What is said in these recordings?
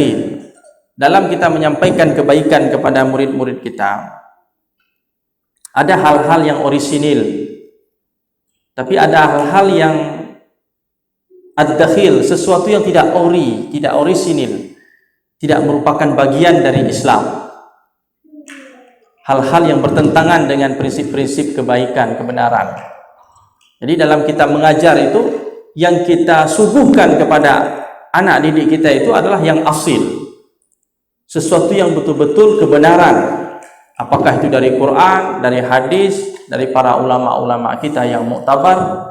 ad-dakhil. Dalam kita menyampaikan kebaikan kepada murid-murid kita, ada hal-hal yang orisinil, tapi ada hal-hal yang ad-dakhil, sesuatu yang tidak orisinil, tidak merupakan bagian dari Islam. Hal-hal yang bertentangan dengan prinsip-prinsip kebaikan, kebenaran. Jadi dalam kita mengajar itu, yang kita suguhkan kepada anak didik kita itu adalah yang asil, sesuatu yang betul-betul kebenaran. Apakah itu dari Quran, dari hadis, dari para ulama-ulama kita yang muktabar,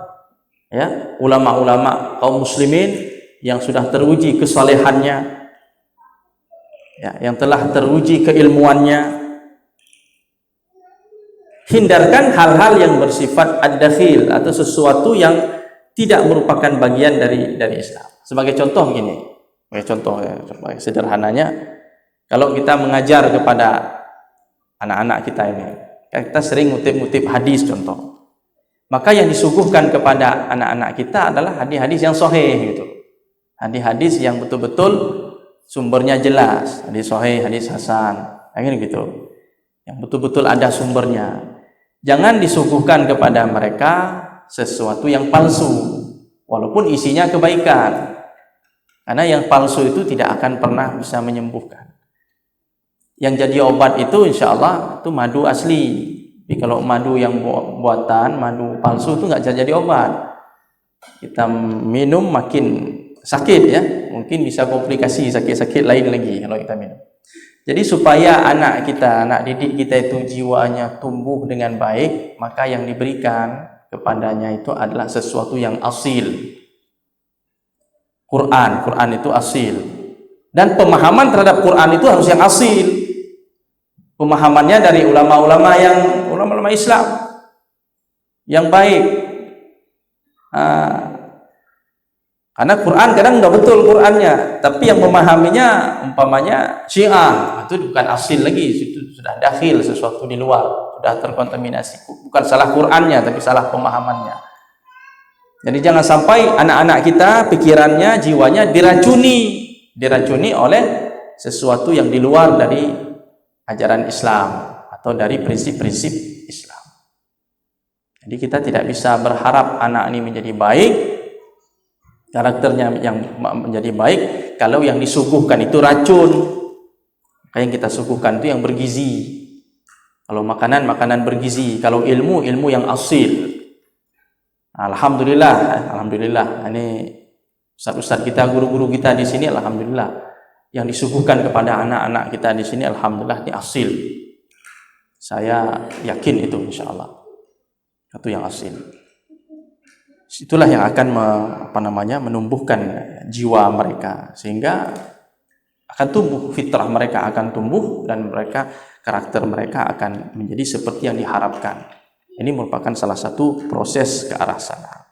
ya, ulama-ulama kaum muslimin yang sudah teruji kesalehannya, ya, yang telah teruji keilmuannya. Hindarkan hal-hal yang bersifat ad-dakhil atau sesuatu yang tidak merupakan bagian dari Islam. Sebagai contoh begini, sebagai sederhananya, kalau kita mengajar kepada anak-anak kita ini, kita sering ngutip-ngutip hadis contoh. Maka yang disuguhkan kepada anak-anak kita adalah hadis-hadis yang sahih gitu. Hadis-hadis yang betul-betul sumbernya jelas, hadis sahih, hadis hasan, gitu. Yang betul-betul ada sumbernya. Jangan disuguhkan kepada mereka sesuatu yang palsu, walaupun isinya kebaikan. Karena yang palsu itu tidak akan pernah bisa menyembuhkan. Yang jadi obat itu insya Allah itu madu asli. Tapi kalau madu yang buatan, madu palsu itu nggak bisa jadi obat. Kita minum makin sakit ya, mungkin bisa komplikasi sakit-sakit lain lagi kalau kita minum. Jadi supaya anak kita, anak didik kita itu jiwanya tumbuh dengan baik, maka yang diberikan kepadanya itu adalah sesuatu yang asil. Quran itu asil. Dan pemahaman terhadap Quran itu harus yang asil. Pemahamannya dari ulama-ulama Islam yang baik. Karena Quran kadang nggak betul Qurannya, tapi yang memahaminya umpamanya Syiah, itu bukan asil lagi, itu sudah dakhil, sesuatu di luar, sudah terkontaminasi. Bukan salah Qurannya, tapi salah pemahamannya. Jadi jangan sampai anak-anak kita pikirannya, jiwanya diracuni oleh sesuatu yang di luar dari ajaran Islam atau dari prinsip-prinsip Islam. Jadi kita tidak bisa berharap anak ini menjadi baik, karakternya yang menjadi baik, kalau yang disuguhkan itu racun. Kayak yang kita suguhkan itu yang bergizi. Kalau makanan bergizi, kalau ilmu yang asil. Alhamdulillah. Ini ustaz-ustaz kita, guru-guru kita di sini, alhamdulillah. Yang disuguhkan kepada anak-anak kita di sini, alhamdulillah, ini asil. Saya yakin itu insyaallah. Itu yang asil. Itulah yang akan menumbuhkan jiwa mereka, sehingga akan tumbuh, fitrah mereka akan tumbuh, dan karakter mereka akan menjadi seperti yang diharapkan. Ini merupakan salah satu proses ke arah sana.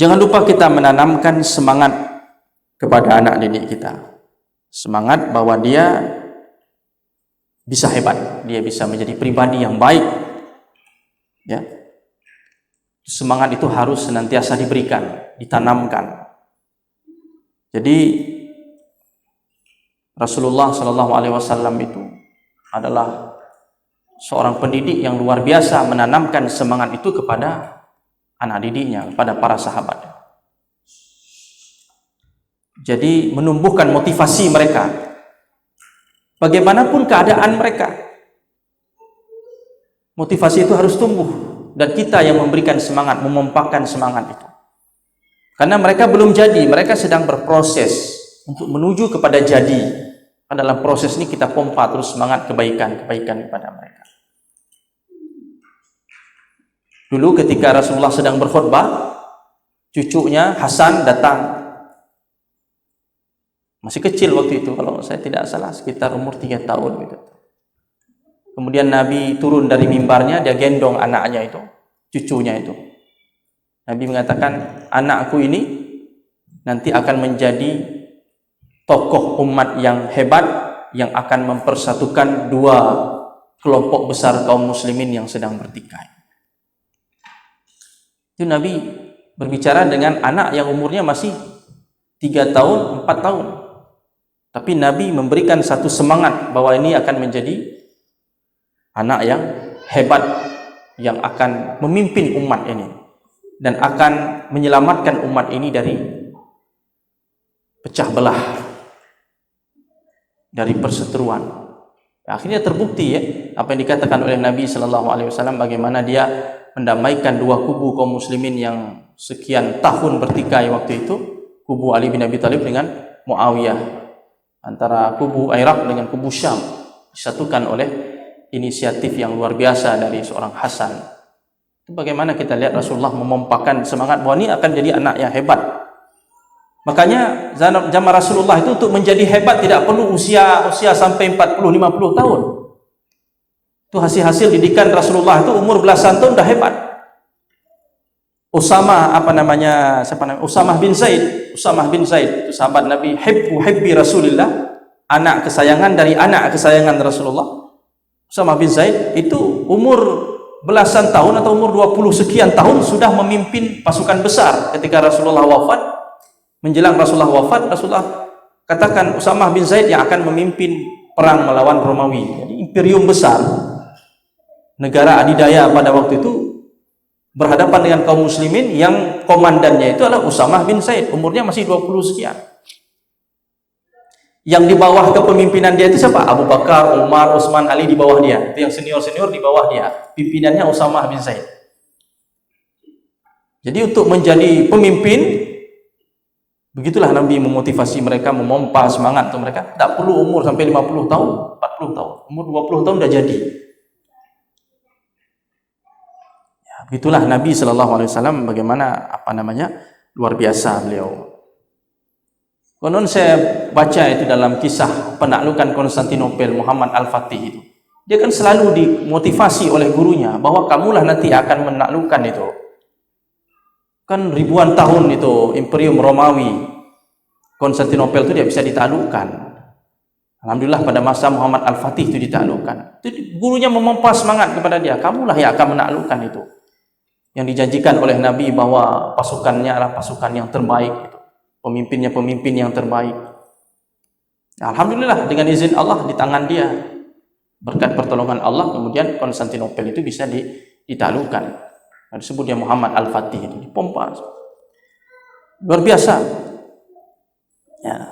Jangan lupa kita menanamkan semangat kepada anak didik kita. Semangat bahwa dia bisa hebat, dia bisa menjadi pribadi yang baik. Ya. Semangat itu harus senantiasa diberikan, ditanamkan. Jadi Rasulullah SAW itu adalah seorang pendidik yang luar biasa, menanamkan semangat itu kepada anak didiknya, kepada para sahabat. Jadi menumbuhkan motivasi mereka. Bagaimanapun keadaan mereka, motivasi itu harus tumbuh, dan kita yang memberikan semangat, memompakan semangat itu. Karena mereka belum jadi, mereka sedang berproses untuk menuju kepada jadi. Dalam proses ini kita pompa terus semangat kebaikan kepada mereka. Dulu ketika Rasulullah sedang berkhutbah, cucunya Hasan datang. Masih kecil waktu itu, kalau saya tidak salah sekitar umur 3 tahun gitu. Kemudian Nabi turun dari mimbarnya, dia gendong anaknya itu, cucunya itu. Nabi mengatakan, anakku ini nanti akan menjadi tokoh umat yang hebat, yang akan mempersatukan dua kelompok besar kaum muslimin yang sedang bertikai. Itu Nabi berbicara dengan anak yang umurnya masih 3 tahun, 4 tahun. Tapi Nabi memberikan satu semangat bahwa ini akan menjadi anak yang hebat, yang akan memimpin umat ini dan akan menyelamatkan umat ini dari pecah belah, dari perseteruan. Akhirnya terbukti ya apa yang dikatakan oleh Nabi Shallallahu Alaihi Wasallam, bagaimana dia mendamaikan dua kubu kaum muslimin yang sekian tahun bertikai waktu itu, kubu Ali bin Abi Thalib dengan Muawiyah, antara kubu Irak dengan kubu Syam, disatukan oleh inisiatif yang luar biasa dari seorang Hasan. Itu bagaimana kita lihat Rasulullah memompakan semangat bahwa ini akan jadi anak yang hebat. Makanya zaman Rasulullah itu untuk menjadi hebat tidak perlu usia sampai 40-50 tahun. Itu hasil didikan Rasulullah itu umur belasan tahun dah hebat. Usamah bin Zaid itu sahabat Nabi, hibbi Rasulillah, anak kesayangan dari anak kesayangan Rasulullah. Usamah bin Zaid itu umur belasan tahun atau umur 20 sekian tahun sudah memimpin pasukan besar. Ketika Rasulullah wafat, menjelang Rasulullah wafat, Rasulullah katakan Usamah bin Zaid yang akan memimpin perang melawan Romawi. Jadi imperium besar, negara adidaya pada waktu itu, berhadapan dengan kaum muslimin yang komandannya itu adalah Usamah bin Zaid, umurnya masih 20 sekian. Yang di bawah kepemimpinan dia itu siapa? Abu Bakar, Umar, Utsman, Ali di bawah dia. Itu yang senior-senior di bawah dia. Pimpinannya Usamah bin Zaid. Jadi untuk menjadi pemimpin, begitulah Nabi memotivasi mereka, memompa semangat untuk mereka. Tak perlu umur sampai 50 tahun, 40 tahun. Umur 20 tahun dah jadi. Ya, begitulah Nabi Shallallahu Alaihi Wasallam, bagaimana luar biasa beliau. Konon saya baca itu dalam kisah penaklukan Konstantinopel Muhammad Al-Fatih itu. Dia kan selalu dimotivasi oleh gurunya bahwa kamulah nanti akan menaklukkan itu. Kan ribuan tahun itu Imperium Romawi, Konstantinopel itu dia bisa ditaklukkan. Alhamdulillah pada masa Muhammad Al-Fatih itu ditaklukkan. Itu gurunya memompa semangat kepada dia, kamulah yang akan menaklukkan itu. Yang dijanjikan oleh Nabi bahwa pasukannya adalah pasukan yang terbaik itu. Pemimpinnya pemimpin yang terbaik. Alhamdulillah dengan izin Allah di tangan dia, berkat pertolongan Allah, kemudian Konstantinopel itu bisa ditaklukkan. Disebut dia Muhammad Al-Fatih, itu dipompa luar biasa ya.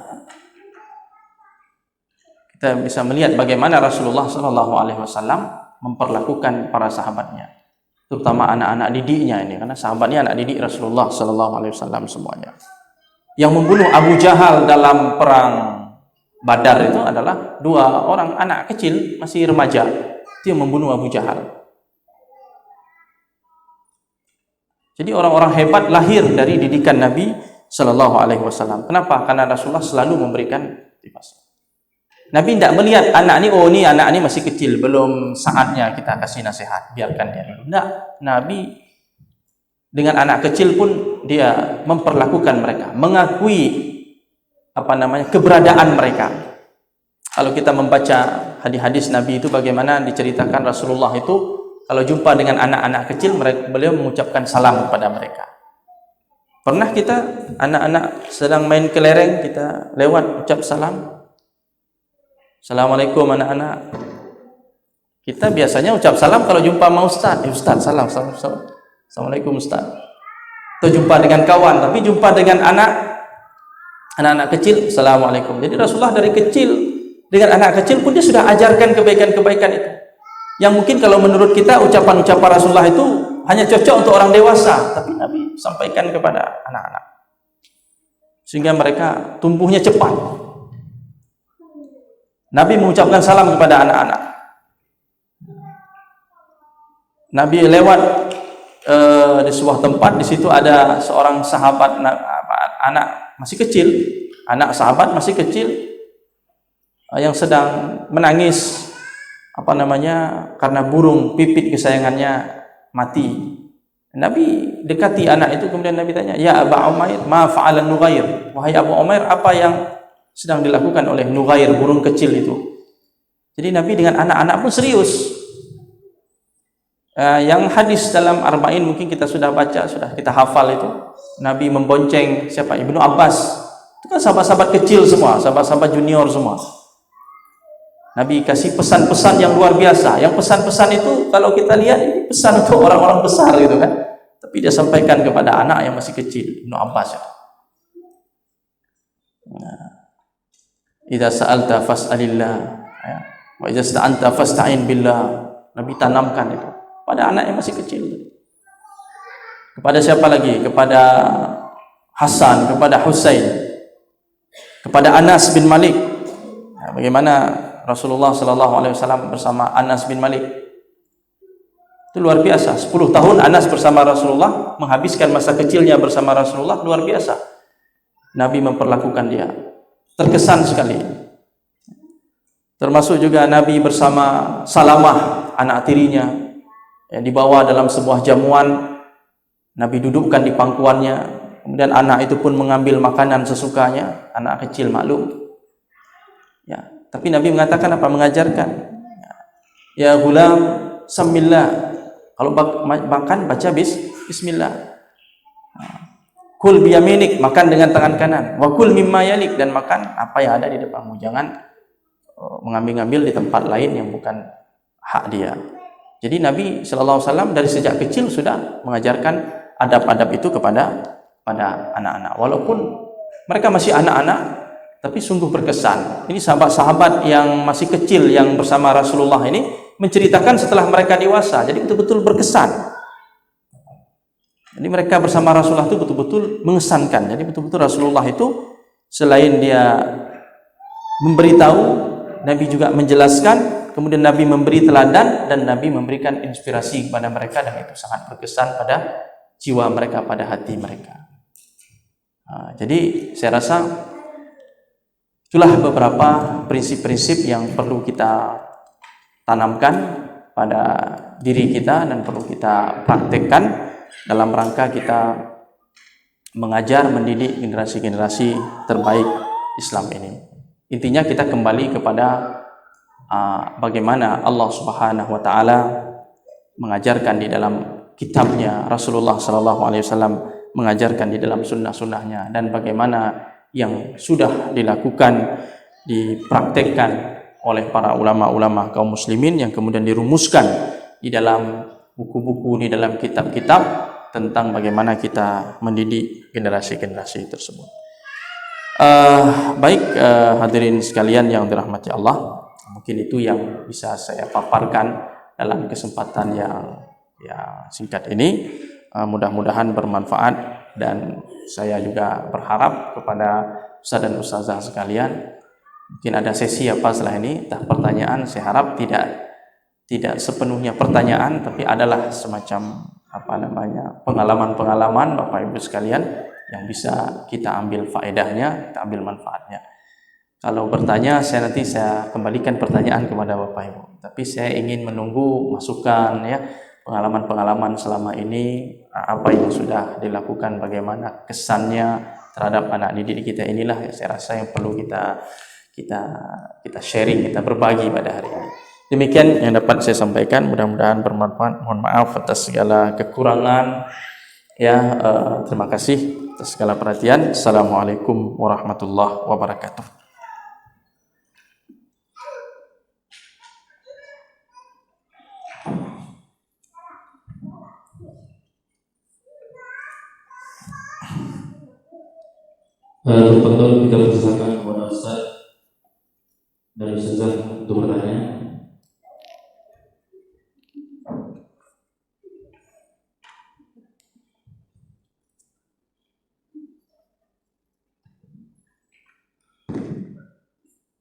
Kita bisa melihat bagaimana Rasulullah Shallallahu Alaihi Wasallam memperlakukan para sahabatnya, terutama anak-anak didiknya ini, karena sahabatnya anak didik Rasulullah Shallallahu Alaihi Wasallam semuanya. Yang membunuh Abu Jahal dalam perang Badar itu adalah 2 orang anak kecil, masih remaja. Itu yang membunuh Abu Jahal. Jadi orang-orang hebat lahir dari didikan Nabi Shallallahu Alaihi Wasallam. Kenapa? Karena Rasulullah selalu memberikan motivasi. Nabi tidak melihat anak ini, anak ini masih kecil, belum saatnya kita kasih nasihat, biarkan dia dulu. Tidak, Nabi dengan anak kecil pun dia memperlakukan mereka, mengakui keberadaan mereka. Kalau kita membaca hadis-hadis Nabi itu, bagaimana diceritakan Rasulullah itu kalau jumpa dengan anak-anak kecil, beliau mengucapkan salam kepada mereka. Pernah kita anak-anak sedang main kelereng, kita lewat ucap salam, Assalamualaikum anak-anak. Kita biasanya ucap salam kalau jumpa sama Ustaz, Ustaz salam. Assalamualaikum Ustaz. Atau jumpa dengan kawan, tapi jumpa dengan anak-anak kecil, Assalamualaikum. Jadi Rasulullah dari kecil dengan anak kecil pun dia sudah ajarkan kebaikan-kebaikan itu. Yang mungkin kalau menurut kita ucapan-ucapan Rasulullah itu hanya cocok untuk orang dewasa, tapi Nabi sampaikan kepada anak-anak. Sehingga mereka tumbuhnya cepat. Nabi mengucapkan salam kepada anak-anak. Nabi lewat di sebuah tempat, di situ ada seorang sahabat anak masih kecil, anak sahabat masih kecil yang sedang menangis karena burung pipit kesayangannya mati. Nabi dekati anak itu, kemudian Nabi tanya, "Ya Aba Umair, ma fa'ala Nughair?" Wahai Abu Umair, apa yang sedang dilakukan oleh Nughair, burung kecil itu? Jadi Nabi dengan anak-anak pun serius. Yang hadis dalam Arba'in mungkin kita sudah baca, sudah kita hafal itu. Nabi membonceng siapa? Ibnu Abbas. Itu kan sahabat-sahabat kecil semua, sahabat-sahabat junior semua. Nabi kasih pesan-pesan yang luar biasa. Yang pesan-pesan itu kalau kita lihat ini pesan untuk orang-orang besar gitu kan. Tapi dia sampaikan kepada anak yang masih kecil, Ibnu Abbas itu. Idza sa'alta fas'alillah, ya. Wa idza sta'anta fasta'in billah. Nabi tanamkan itu pada anak yang masih kecil. Kepada siapa lagi? Kepada Hasan, kepada Husain, kepada Anas bin Malik. Nah, bagaimana Rasulullah sallallahu alaihi wasallam bersama Anas bin Malik? Itu luar biasa. 10 tahun Anas bersama Rasulullah, menghabiskan masa kecilnya bersama Rasulullah, luar biasa. Nabi memperlakukan dia. Terkesan sekali. Termasuk juga Nabi bersama Salamah, anak tirinya, yang dibawa dalam sebuah jamuan. Nabi dudukkan di pangkuannya, kemudian anak itu pun mengambil makanan sesukanya, anak kecil maklum. Ya, tapi Nabi mengatakan apa? Mengajarkan. Ya gulam, samillah. Kalau makan baca bismillah. Kul biyaminik, makan dengan tangan kanan. Wa kul mimma yalik, dan makan apa yang ada di depanmu. Jangan mengambil-ngambil di tempat lain yang bukan hak dia. Jadi Nabi sallallahu alaihi wasallam dari sejak kecil sudah mengajarkan adab-adab itu kepada anak-anak. Walaupun mereka masih anak-anak, tapi sungguh berkesan. Ini sahabat-sahabat yang masih kecil yang bersama Rasulullah ini menceritakan setelah mereka dewasa. Jadi betul-betul berkesan. Jadi mereka bersama Rasulullah itu betul-betul mengesankan. Jadi betul-betul Rasulullah itu selain dia memberitahu, Nabi juga menjelaskan, kemudian Nabi memberi teladan, dan Nabi memberikan inspirasi kepada mereka, dan itu sangat berkesan pada jiwa mereka, pada hati mereka. Jadi saya rasa itulah beberapa prinsip-prinsip yang perlu kita tanamkan pada diri kita dan perlu kita praktekkan dalam rangka kita mengajar, mendidik generasi-generasi terbaik Islam ini. Intinya kita kembali kepada bagaimana Allah Subhanahu wa taala mengajarkan di dalam kitabnya, Rasulullah sallallahu alaihi wasallam mengajarkan di dalam sunnah-sunnahnya, dan bagaimana yang sudah dilakukan, dipraktekkan oleh para ulama-ulama kaum muslimin, yang kemudian dirumuskan di dalam buku-buku, di dalam kitab-kitab tentang bagaimana kita mendidik generasi-generasi tersebut. Hadirin sekalian yang dirahmati Allah, mungkin itu yang bisa saya paparkan dalam kesempatan yang singkat ini. Mudah-mudahan bermanfaat, dan saya juga berharap kepada Ustaz dan Ustazah sekalian, mungkin ada sesi setelah ini, pertanyaan. Saya harap tidak sepenuhnya pertanyaan, tapi adalah semacam pengalaman-pengalaman Bapak Ibu sekalian yang bisa kita ambil faedahnya, kita ambil manfaatnya. Kalau bertanya, nanti saya kembalikan pertanyaan kepada Bapak Ibu. Tapi saya ingin menunggu masukan, pengalaman-pengalaman selama ini, apa yang sudah dilakukan, bagaimana kesannya terhadap anak didik kita. Inilah saya rasa yang perlu kita sharing, kita berbagi pada hari ini. Demikian yang dapat saya sampaikan, mudah-mudahan bermanfaat. Mohon maaf atas segala kekurangan. Terima kasih atas segala perhatian. Assalamualaikum warahmatullahi wabarakatuh. Teman-teman, kita persilakan kepada Ustaz dan Ustazah untuk bertanya.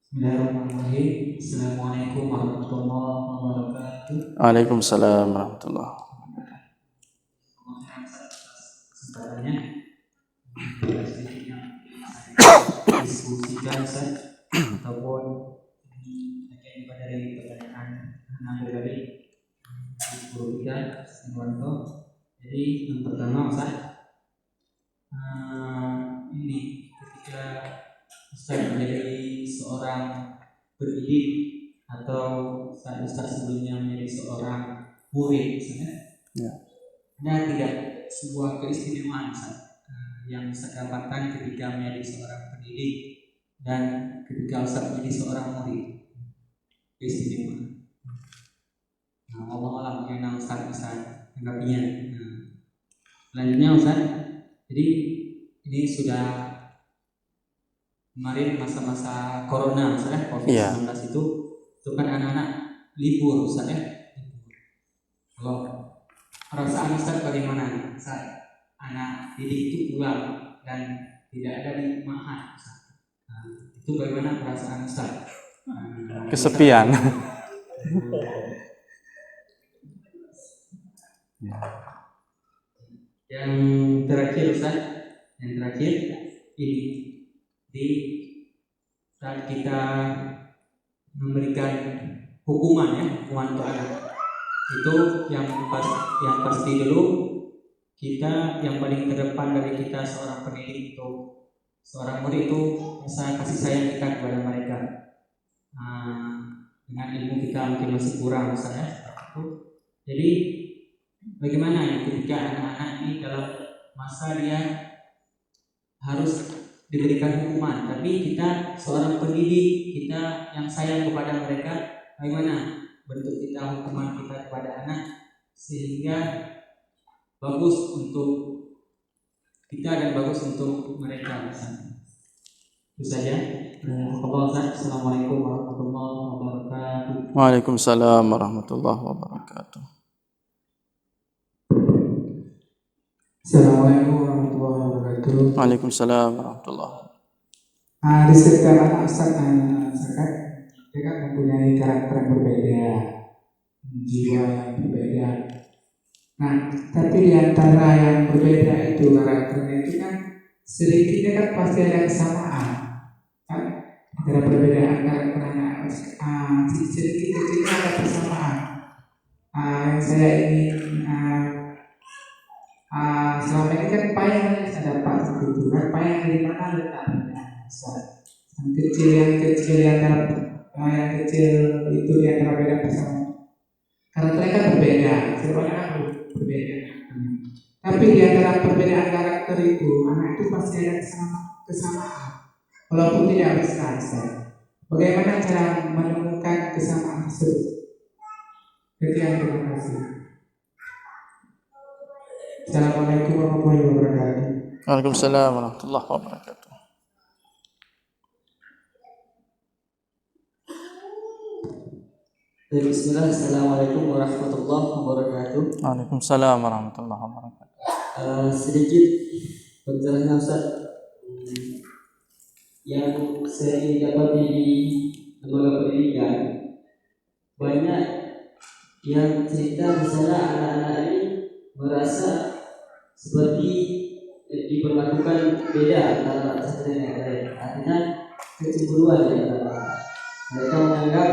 Bismillahirrahmanirrahim. Assalamualaikum warahmatullahi wabarakatuh. Waalaikumsalam warahmatullahi wabarakatuh. Kesempatannya diskusikan ataupun juga dari pertanyaan anak dari guru kita Sinwanto. Jadi yang pertama Ustaz, ini ketika Ustaz menjadi seorang pendidik atau Ustaz sebelumnya menjadi seorang murid misalnya. Ya. Ada tidak sebuah keistimewaan Ustaz, yang Ustaz dapatkan ketika menjadi seorang pendidik dan ketika Ustaz menjadi seorang murid, keistimewaan. Nah, Allah mengenal Ustaz tanggapinya. Nah, selanjutnya Ustaz, jadi ini sudah kemarin masa-masa corona Ustaz ya, COVID-19 itu kan anak-anak libur Ustaz ya. Kalau perasaan Ustaz bagaimana saat anak didik itu pulang dan tidak ada di ma'had Ustaz? Nah, itu bagaimana perasaan Ustaz? Kesepian. Yang terakhir Ustaz, ini di saat kita memberikan hukuman untuk anak itu yang pasti dulu kita yang paling terdepan dari kita seorang pendidik itu seorang murid itu rasa kasih sayang kita kepada mereka. Dengan ilmu kita mungkin masih kurang misalnya seperti itu. Jadi bagaimana ketika anak-anak ini dalam masa dia harus diberikan hukuman, tapi kita seorang pendidik, kita yang sayang kepada mereka, bagaimana bentuk kita hukuman kita kepada anak sehingga bagus untuk kita dan bagus untuk mereka. Itu saja. Assalamualaikum warahmatullahi wabarakatuh. Waalaikumsalam warahmatullahi wabarakatuh. Assalamualaikum warahmatullahi wabarakatuh. Waalaikumsalam warahmatullahi wabarakatuh. Di setiap anak Ustaz dia kan mempunyai karakter yang berbeda, jiwa yang berbeda. Nah, tapi di antara yang berbeda itu karakternya itu kan sedikitnya kan pasti ada kesamaan, kan? Ada perbedaan karakter anak, sedikit-sedikitnya ada kesamaan. Yang saya ingin selama ini kan payah yang saya dapat itu kan payah dari mana letaknya, Ustaz? Yang kecil itu di antara beda bersama. Karena mereka berbeda, sebenarnya berbeda. Tapi di antara perbedaan karakter itu, anak itu pasti ada kesamaan, walaupun tidak besar. Bagaimana cara menemukan kesamaan tersebut? Sekian, terima kasih. Assalamualaikum warahmatullahi wabarakatuh. Waalaikumsalam warahmatullahi wabarakatuh. Bismillah, Assalamualaikum warahmatullahi wabarakatuh. Waalaikumsalam warahmatullahi wabarakatuh. Sedikit penjelasan Ustaz yang saya ingin dapati di lembaga pendidikan, banyak yang cerita misalnya anak-anak ini merasa seperti diperlakukan beda antara satu dan yang lain. Artinya kecemburuan di antara mereka menganggap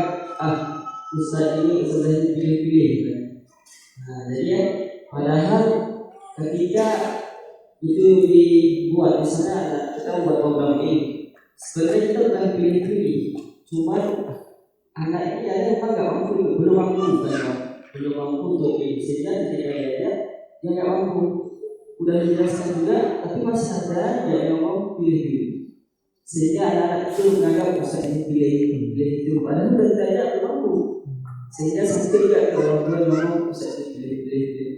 Ustaz ini pilih-pilih. Nah, jadi padahal ketika itu dibuat misalnya kita buat program ini, sebenarnya kita bukan pilih-pilih, cuma anak ini ada yang nggak mampu, belum mampu untuk pilih, sehingga ketika dia nggak mampu, udah dijelaskan juga, tapi masih ada yang mau pilih-pilih, sehingga anak-anak itu menganggap Ustaz ini pilih itu, padahal dari tidak mampu. Sehingga seperti kalau dia mau bisa dipilih.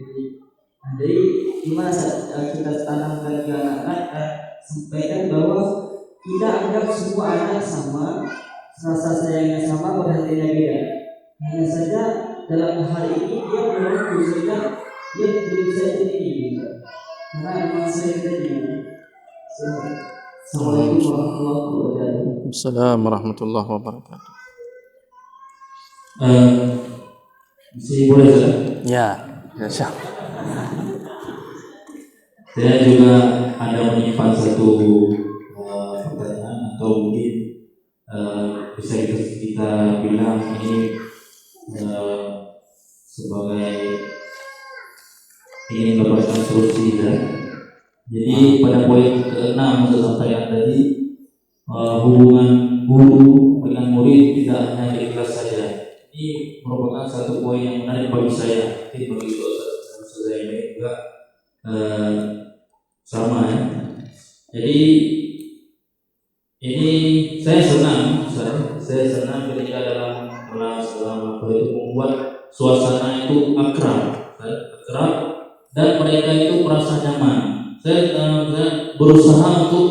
Jadi gimana kita tanamkan ke anak-anak, sampaikan bahwa kita anggap semua anak sama, rasa sayangnya sama, perhatiannya beda. Hanya saja dalam hal ini dia belum sehingga dia belum bisa ini. Karena memang saya tadi. Assalamualaikum warahmatullahi wabarakatuh. Waalaikumsalam warahmatullahi wabarakatuh. Masih boleh Ustaz? Ya, insya. Saya juga ada menyimpan satu pertanyaan atau mungkin bisa kita bilang ini sebagai ingin mendapatkan solusi ya. Jadi pada poin ke-6 saya tadi hubungan guru dengan murid tidak hanya di kelas saja. Ini merupakan satu poin yang menarik bagi saya. Mungkin bagi saudara ini juga sama ya. Jadi ini saya senang ketika dalam kelas dalam apa itu membuat suasana itu akrab, dan mereka itu merasa nyaman. Saya berusaha untuk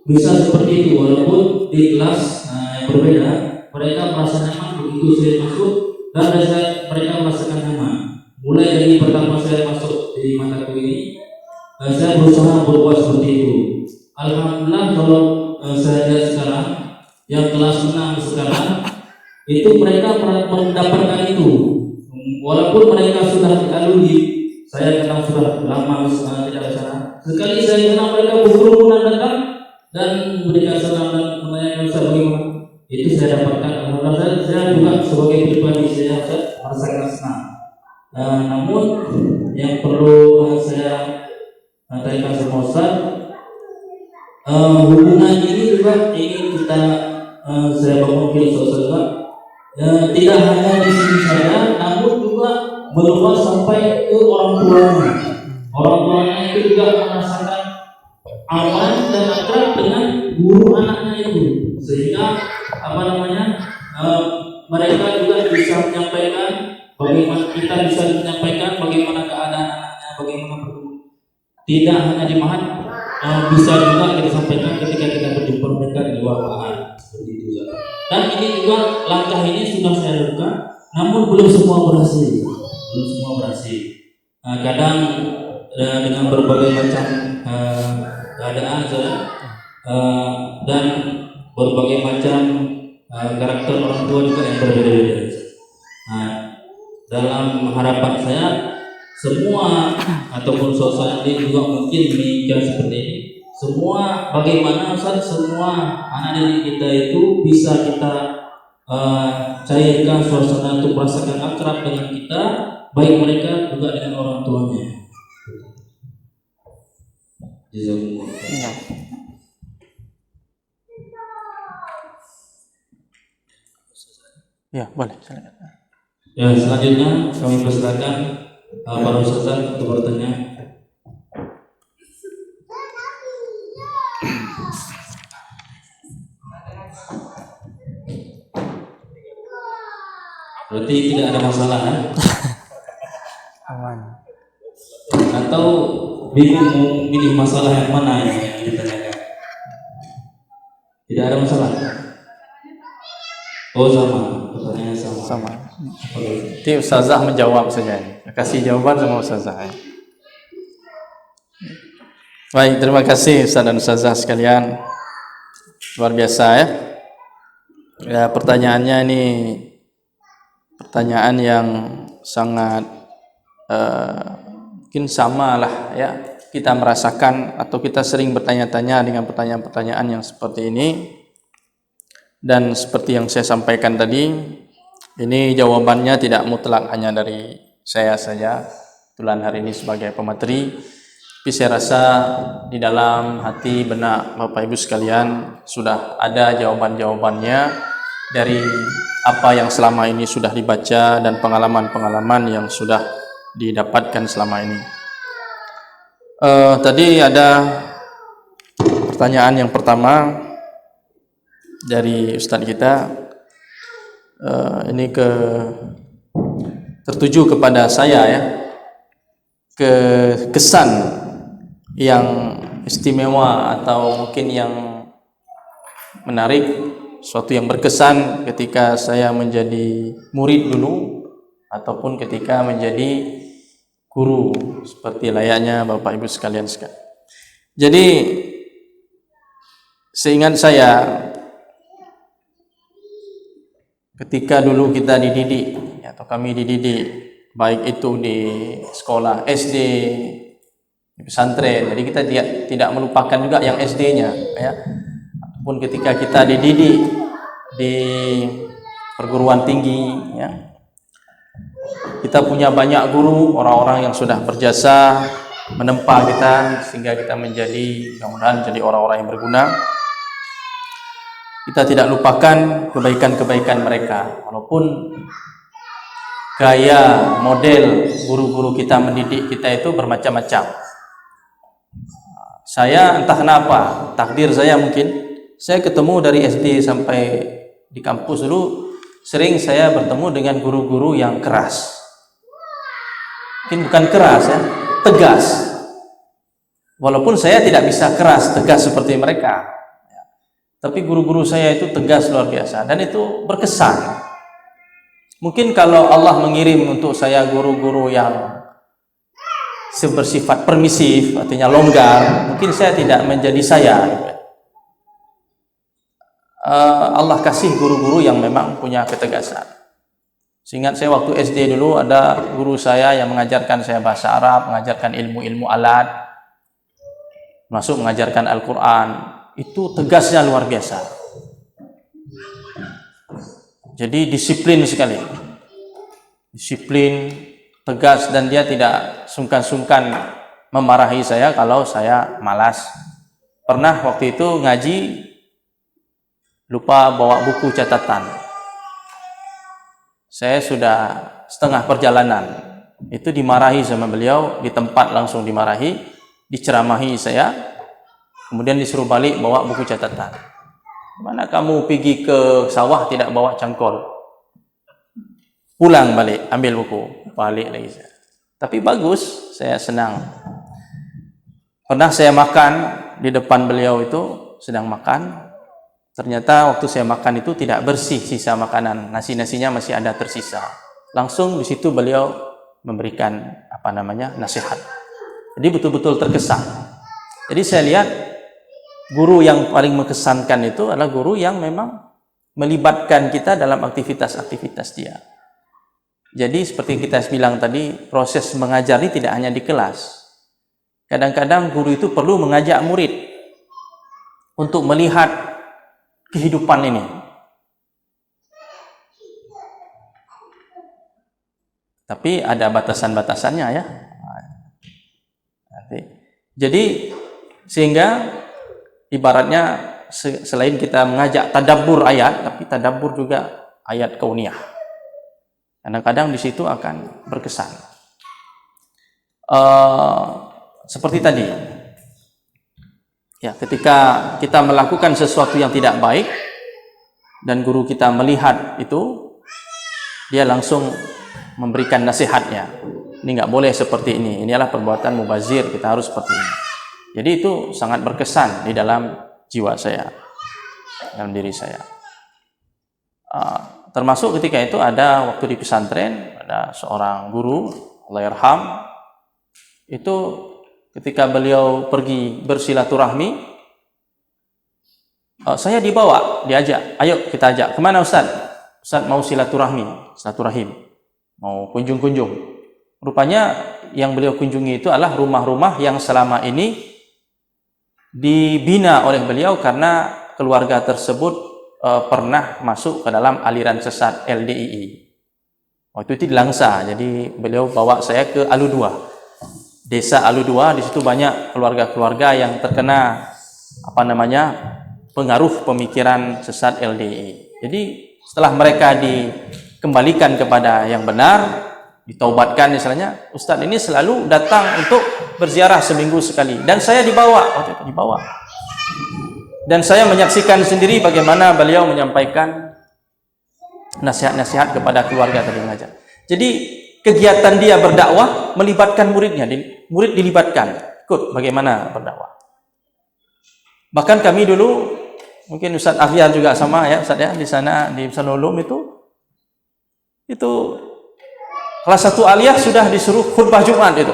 bisa seperti itu, walaupun di kelas yang berbeda mereka merasa nyaman begitu saya masuk, dan mereka merasakan nyaman. Mulai dari pertama saya masuk di mataku ini, saya berusaha berbuat seperti itu. Alhamdulillah kalau saya lihat sekarang yang kelas 6 sekarang itu mereka mendapatkan itu, walaupun mereka sudah dilalui. Saya kenal sudah lama tidak ke sana. Sekali saya kenal mereka berkerumun datang dan memberikan salam dan menanyakan saya bagaimana. Itu saya dapatkan. Alhamdulillah saya juga sebagai pribadi saya merasakan senang. Namun yang perlu saya tanyakan sama Ustaz, hubungan ini juga ingin kita saya bangun filsafat tidak hanya di sini saja, namun juga meluas sampai ke orang tuanya. Orang tuanya itu juga merasakan aman dan akrab dengan guru anaknya itu, sehingga mereka juga bisa menyampaikan bagaimana kita bisa menyampaikan bagaimana keadaan anaknya, bagaimana tidak hanya di mahat, bisa juga kita sampaikan ketika kita berjumpa mereka di luar mahat, seperti itu. Dan ini juga langkah ini sudah saya lakukan, namun belum semua berhasil. Kadang dengan berbagai macam keadaan dan berbagai macam karakter orang tua juga yang berbeda-beda. Dalam harapan saya semua ataupun sosok ini juga mungkin memikir seperti ini. Semua bagaimana semua anak didik kita itu bisa kita cairkan suasana untuk merasakan akrab dengan kita, baik mereka juga dengan orang tuanya. Jazakumullah. Ya, boleh. Ya, selanjutnya kami persilakan para ustaz untuk bertanya. Berarti tidak ada masalah ya? Aman. Atau bingung mau pilih masalah yang mana yang ditanyakan? Tidak ada masalah. Oh sama, pertanyaannya sama. Oke. Nanti Ustazah menjawab saja. Kasih jawaban sama Ustazah. Baik, terima kasih Ustaz dan Ustazah sekalian. Luar biasa ya. Ya, pertanyaannya ini pertanyaan yang sangat mungkin sama lah ya. Kita merasakan atau kita sering bertanya-tanya dengan pertanyaan-pertanyaan yang seperti ini. Dan seperti yang saya sampaikan tadi, ini jawabannya tidak mutlak hanya dari saya saja, kebetulan hari ini sebagai pemateri, tapi saya rasa di dalam hati benak Bapak Ibu sekalian sudah ada jawaban-jawabannya dari apa yang selama ini sudah dibaca dan pengalaman-pengalaman yang sudah didapatkan selama ini. Tadi ada pertanyaan yang pertama dari Ustadz kita, ini tertuju kepada saya ya, kesan yang istimewa atau mungkin yang menarik, suatu yang berkesan ketika saya menjadi murid dulu ataupun ketika menjadi guru seperti layaknya Bapak Ibu sekalian. Jadi seingat saya ketika dulu kita dididik atau kami dididik, baik itu di sekolah SD, di pesantren, jadi kita tidak melupakan juga yang SD-nya ya. Ataupun ketika kita dididik di perguruan tinggi ya, kita punya banyak guru, orang-orang yang sudah berjasa menempa kita sehingga kita mudah-mudahan menjadi orang-orang yang berguna. Kita tidak lupakan kebaikan-kebaikan mereka, walaupun gaya model guru-guru kita mendidik kita itu bermacam-macam. Saya entah kenapa, takdir saya mungkin, saya ketemu dari SD sampai di kampus dulu, sering saya bertemu dengan guru-guru yang keras. Mungkin bukan keras ya, tegas. Walaupun saya tidak bisa keras, tegas seperti mereka, tapi guru-guru saya itu tegas luar biasa, dan itu berkesan. Mungkin kalau Allah mengirim untuk saya guru-guru yang bersifat permisif, artinya longgar, mungkin saya tidak menjadi saya. Allah kasih guru-guru yang memang punya ketegasan. Seingat saya waktu SD dulu ada guru saya yang mengajarkan saya bahasa Arab, mengajarkan ilmu-ilmu alat, masuk mengajarkan Al-Quran. Itu tegasnya luar biasa. Jadi disiplin sekali, disiplin, tegas, dan dia tidak sungkan-sungkan memarahi saya kalau saya malas. Pernah waktu itu ngaji lupa bawa buku catatan, saya sudah setengah perjalanan, itu dimarahi sama beliau, di tempat langsung dimarahi, diceramahi saya, kemudian disuruh balik bawa buku catatan. Mana kamu pergi ke sawah tidak bawa cangkol? Pulang balik, ambil buku, balik lagi saya. Tapi bagus, saya senang. Pernah saya makan di depan beliau itu, sedang makan. Ternyata waktu saya makan itu tidak bersih sisa makanan, nasi-nasinya masih ada tersisa. Langsung di situ beliau memberikan nasihat. Jadi betul-betul terkesan. Jadi saya lihat guru yang paling mengesankan itu adalah guru yang memang melibatkan kita dalam aktivitas-aktivitas dia. Jadi seperti kita bilang tadi, proses mengajar ini tidak hanya di kelas. Kadang-kadang guru itu perlu mengajak murid untuk melihat kehidupan ini. Tapi ada batasan-batasannya ya. Jadi sehingga ibaratnya selain kita mengajak tadabbur ayat, tapi tadabbur juga ayat kauniyah. Kadang-kadang di situ akan berkesan. Seperti tadi, ya, ketika kita melakukan sesuatu yang tidak baik dan guru kita melihat itu, dia langsung memberikan nasihatnya. Ini nggak boleh seperti ini. Inilah perbuatan mubazir. Kita harus seperti ini. Jadi itu sangat berkesan di dalam jiwa saya, dalam diri saya. Termasuk ketika itu ada waktu di pesantren, ada seorang guru, Allahyarham, itu ketika beliau pergi bersilaturahmi, saya dibawa, diajak, ayo kita ajak. Kemana Ustaz? Ustaz mau silaturahim, mau kunjung-kunjung. Rupanya yang beliau kunjungi itu adalah rumah-rumah yang selama ini dibina oleh beliau karena keluarga tersebut pernah masuk ke dalam aliran sesat LDII. Waktu itu di Langsa, jadi beliau bawa saya ke Aludua, desa Aludua. Di situ banyak keluarga-keluarga yang terkena pengaruh pemikiran sesat LDII. Jadi setelah mereka dikembalikan kepada yang benar, ditaubatkan misalnya, Ustadz ini selalu datang untuk berziarah seminggu sekali, dan saya dibawa waktu itu, dan saya menyaksikan sendiri bagaimana beliau menyampaikan nasihat-nasihat kepada keluarga tadi mengajar. Jadi kegiatan dia berdakwah melibatkan muridnya, murid dilibatkan ikut bagaimana berdakwah. Bahkan kami dulu, mungkin Ustadz Afiyar juga sama ya Ustadz ya, di sana di Sanulum itu kelas 1 aliyah sudah disuruh khutbah Jumat itu.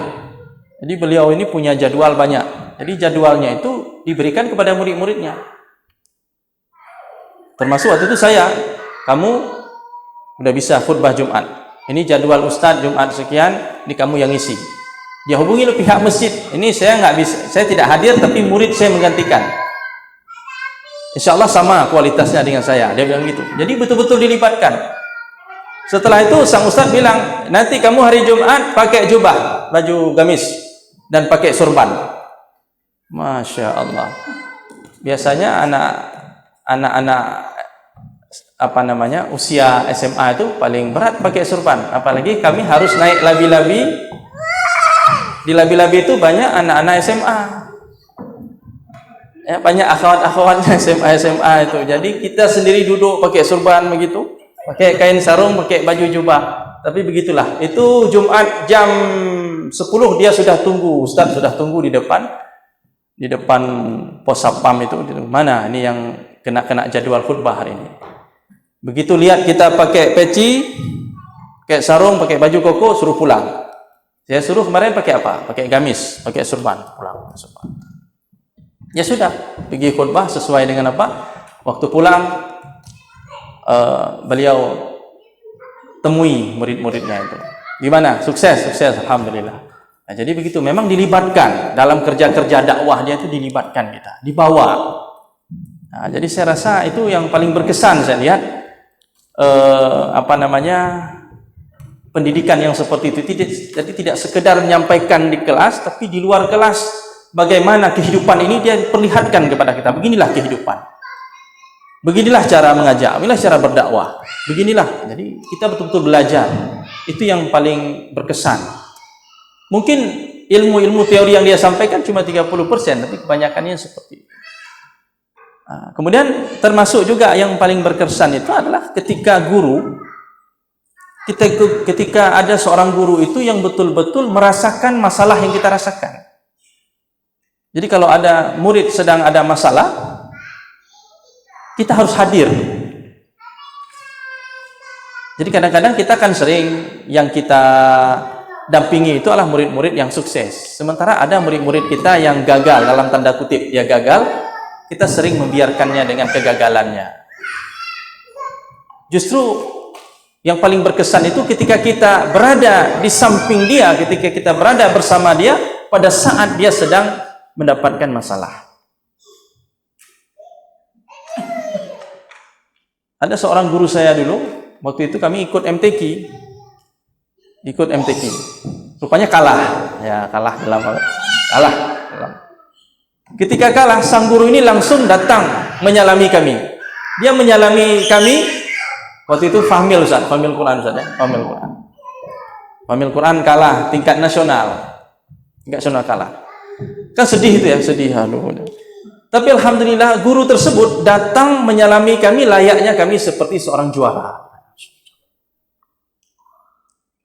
Jadi beliau ini punya jadwal banyak. Jadi jadwalnya itu diberikan kepada murid-muridnya. Termasuk waktu itu saya, kamu udah bisa khutbah Jumat. Ini jadwal Ustadz Jumat sekian, ini kamu yang isi. Dia hubungi pihak masjid. Ini saya nggak bisa, saya tidak hadir, tapi murid saya menggantikan. Insya Allah sama kualitasnya dengan saya. Dia bilang gitu. Jadi betul-betul dilibatkan. Setelah itu sang Ustadz bilang, nanti kamu hari Jumat pakai jubah, baju gamis, dan pakai sorban. Masya Allah. Biasanya anak-anak apa namanya, usia SMA itu paling berat pakai surban. Apalagi kami harus naik labi-labi. Di labi-labi itu banyak anak-anak SMA. Ya, banyak akhwat-akhwatnya SMA itu. Jadi kita sendiri duduk pakai surban begitu, pakai kain sarung, pakai baju jubah. Tapi begitulah. Itu Jumat jam 10 dia sudah tunggu, Ustaz sudah tunggu di depan pos satpam itu. Mana ini yang kena jadwal khutbah hari ini. Begitu lihat kita pakai peci, pakai sarung, pakai baju koko, suruh pulang. Saya suruh kemarin pakai apa? Pakai gamis, pakai surban, pulang. Ya sudah, pergi khutbah sesuai dengan apa? Waktu pulang, beliau temui murid-muridnya itu. Gimana? Sukses, alhamdulillah. Nah, jadi begitu, memang dilibatkan dalam kerja-kerja dakwah dia itu, dilibatkan kita, dibawa. Nah, jadi saya rasa itu yang paling berkesan saya lihat. Pendidikan yang seperti itu jadi tidak sekedar menyampaikan di kelas, tapi di luar kelas bagaimana kehidupan ini dia perlihatkan kepada kita. Beginilah kehidupan, beginilah cara mengajak, beginilah cara berdakwah, beginilah. Jadi kita betul-betul belajar. Itu yang paling berkesan. Mungkin ilmu-ilmu teori yang dia sampaikan cuma 30%, tapi kebanyakannya seperti itu. Nah, kemudian termasuk juga yang paling berkesan itu adalah ketika ada seorang guru itu yang betul-betul merasakan masalah yang kita rasakan. Jadi kalau ada murid sedang ada masalah, kita harus hadir. Jadi kadang-kadang kita kan sering yang kita dampingi itu adalah murid-murid yang sukses. Sementara ada murid-murid kita yang gagal, dalam tanda kutip dia gagal, kita sering membiarkannya dengan kegagalannya. Justru yang paling berkesan itu ketika kita berada di samping dia, ketika kita berada bersama dia pada saat dia sedang mendapatkan masalah. Ada seorang guru saya dulu, waktu itu kami ikut MTQ. Rupanya kalah. Ya, kalah. Ketika kalah, sang guru ini langsung datang menyalami kami. Dia menyalami kami. Waktu itu Fahmil Quran Ustaz ya, Fahmil Quran kalah tingkat nasional kalah. Kan sedih itu ya, sedih. Tapi alhamdulillah guru tersebut datang menyalami kami layaknya kami seperti seorang juara.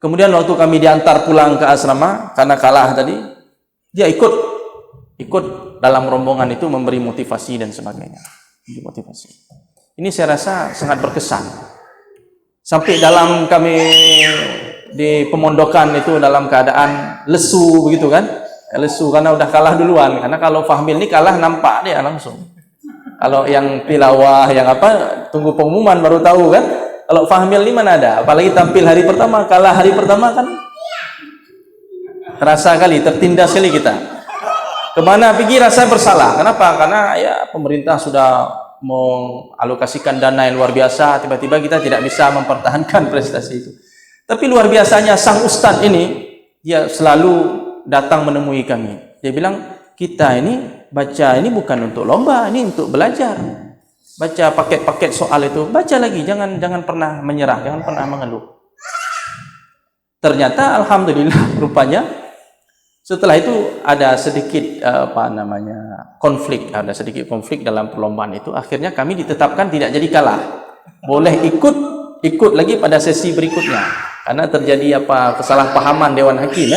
Kemudian waktu kami diantar pulang ke asrama karena kalah tadi, dia ikut dalam rombongan itu memberi motivasi dan sebagainya. Ini saya rasa sangat berkesan. Sampai dalam kami di pemondokan itu dalam keadaan lesu begitu kan, lesu karena udah kalah duluan. Karena kalau Fahmil ini kalah nampak dia langsung. Kalau yang tilawah yang tunggu pengumuman baru tahu kan. Kalau Fahmil ini mana ada, apalagi tampil hari pertama, kalah hari pertama kan terasa kali, tertindas sekali kita. Kemana pergi rasa bersalah. Kenapa? Karena ya pemerintah sudah mengalokasikan dana yang luar biasa, tiba-tiba kita tidak bisa mempertahankan prestasi itu. Tapi luar biasanya sang ustadz ini, dia selalu datang menemui kami. Dia bilang, kita ini baca ini bukan untuk lomba, ini untuk belajar. Baca paket-paket soal itu, baca lagi, jangan pernah menyerah, jangan pernah mengeluh. Ternyata alhamdulillah rupanya setelah itu ada sedikit konflik dalam perlombaan itu. Akhirnya kami ditetapkan tidak jadi kalah, boleh ikut lagi pada sesi berikutnya, karena terjadi kesalahpahaman Dewan Hakim ya,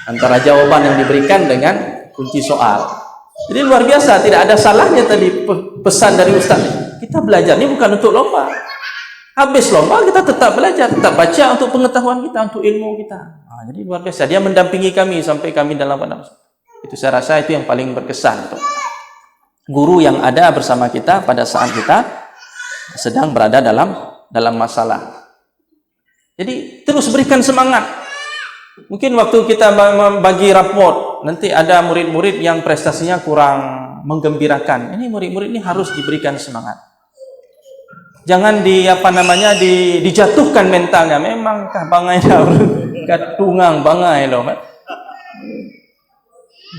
antara jawaban yang diberikan dengan kunci soal. Jadi luar biasa, tidak ada salahnya tadi pesan dari Ustaz. Kita belajar ini bukan untuk lomba. Habis lomba kita tetap belajar, tetap baca untuk pengetahuan kita, untuk ilmu kita. Nah, jadi luar biasa, dia mendampingi kami sampai kami dalam itu. Saya rasa itu yang paling berkesan tuh. Guru yang ada bersama kita pada saat kita sedang berada dalam masalah. Jadi terus berikan semangat. Mungkin waktu kita bagi raport, nanti ada murid-murid yang prestasinya kurang menggembirakan. Ini murid-murid ini harus diberikan semangat. Jangan dijatuhkan mentalnya. Memangkah bangai dah katungang bangai loh.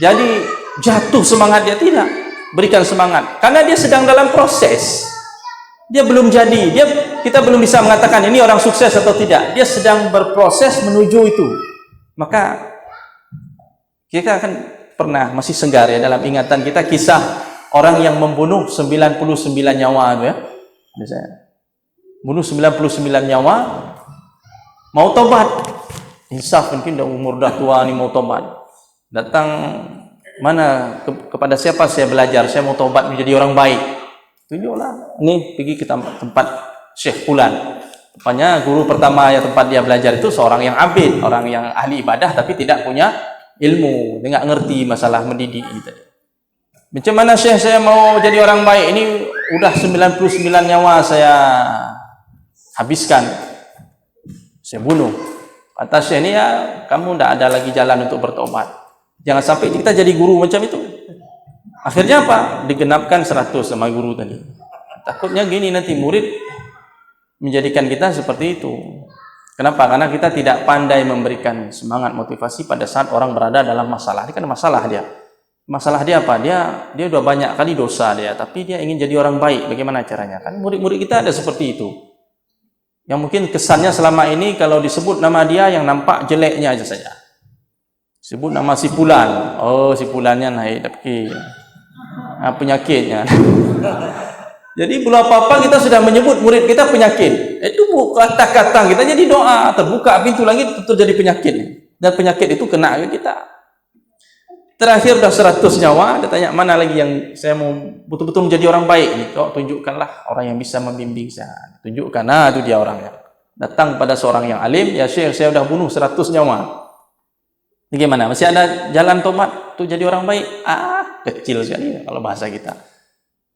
Jadi jatuh semangat dia, tidak. Berikan semangat karena dia sedang dalam proses. Dia belum jadi, kita belum bisa mengatakan ini orang sukses atau tidak. Dia sedang berproses menuju itu. Maka kita akan pernah masih senggar ya dalam ingatan kita kisah orang yang membunuh 99 nyawa itu ya. Misalnya, bunuh 99 nyawa, mau tobat. Insaf mungkin umur dah tua nih mau tobat. Datang mana kepada siapa saya belajar, saya mau tobat menjadi orang baik. Tunjuklah, nih pergi ke tempat Syekh Fulan. Rupanya guru pertama ya tempat dia belajar itu seorang yang abid, orang yang ahli ibadah tapi tidak punya ilmu, tidak ngerti masalah mendidik gitu. Macam mana Syekh saya mau jadi orang baik? Ini udah 99 nyawa saya habiskan. Saya bunuh. Kata Syekh ini ya kamu tidak ada lagi jalan untuk bertobat. Jangan sampai kita jadi guru macam itu. Akhirnya apa? Digenapkan 100 sama guru tadi. Takutnya gini nanti murid menjadikan kita seperti itu. Kenapa? Karena kita tidak pandai memberikan semangat motivasi pada saat orang berada dalam masalah. Ini kan masalah dia. Masalah dia apa? Dia udah banyak kali dosa dia, tapi dia ingin jadi orang baik. Bagaimana caranya? Kan murid-murid kita ada seperti itu. Yang mungkin kesannya selama ini kalau disebut nama dia yang nampak jeleknya aja saja. Sebut nama si Fulan. Oh, si Fulannya naik tapi penyakitnya. Jadi belum apa-apa kita sudah menyebut murid kita penyakit. Itu bukan kata-kata kita jadi doa, terbuka pintu langit terjadi penyakit. Dan penyakit itu kena ke kita. Terakhir udah 100 nyawa, dia tanya mana lagi yang saya mau betul-betul menjadi orang baik ini. Kau tunjukkanlah orang yang bisa membimbing saya. Tunjukkan, itu dia orangnya. Datang pada seorang yang alim, ya Syekh saya udah bunuh 100 nyawa. Bagaimana? Masih ada jalan tobat untuk jadi orang baik? Kecil sekali kalau bahasa kita.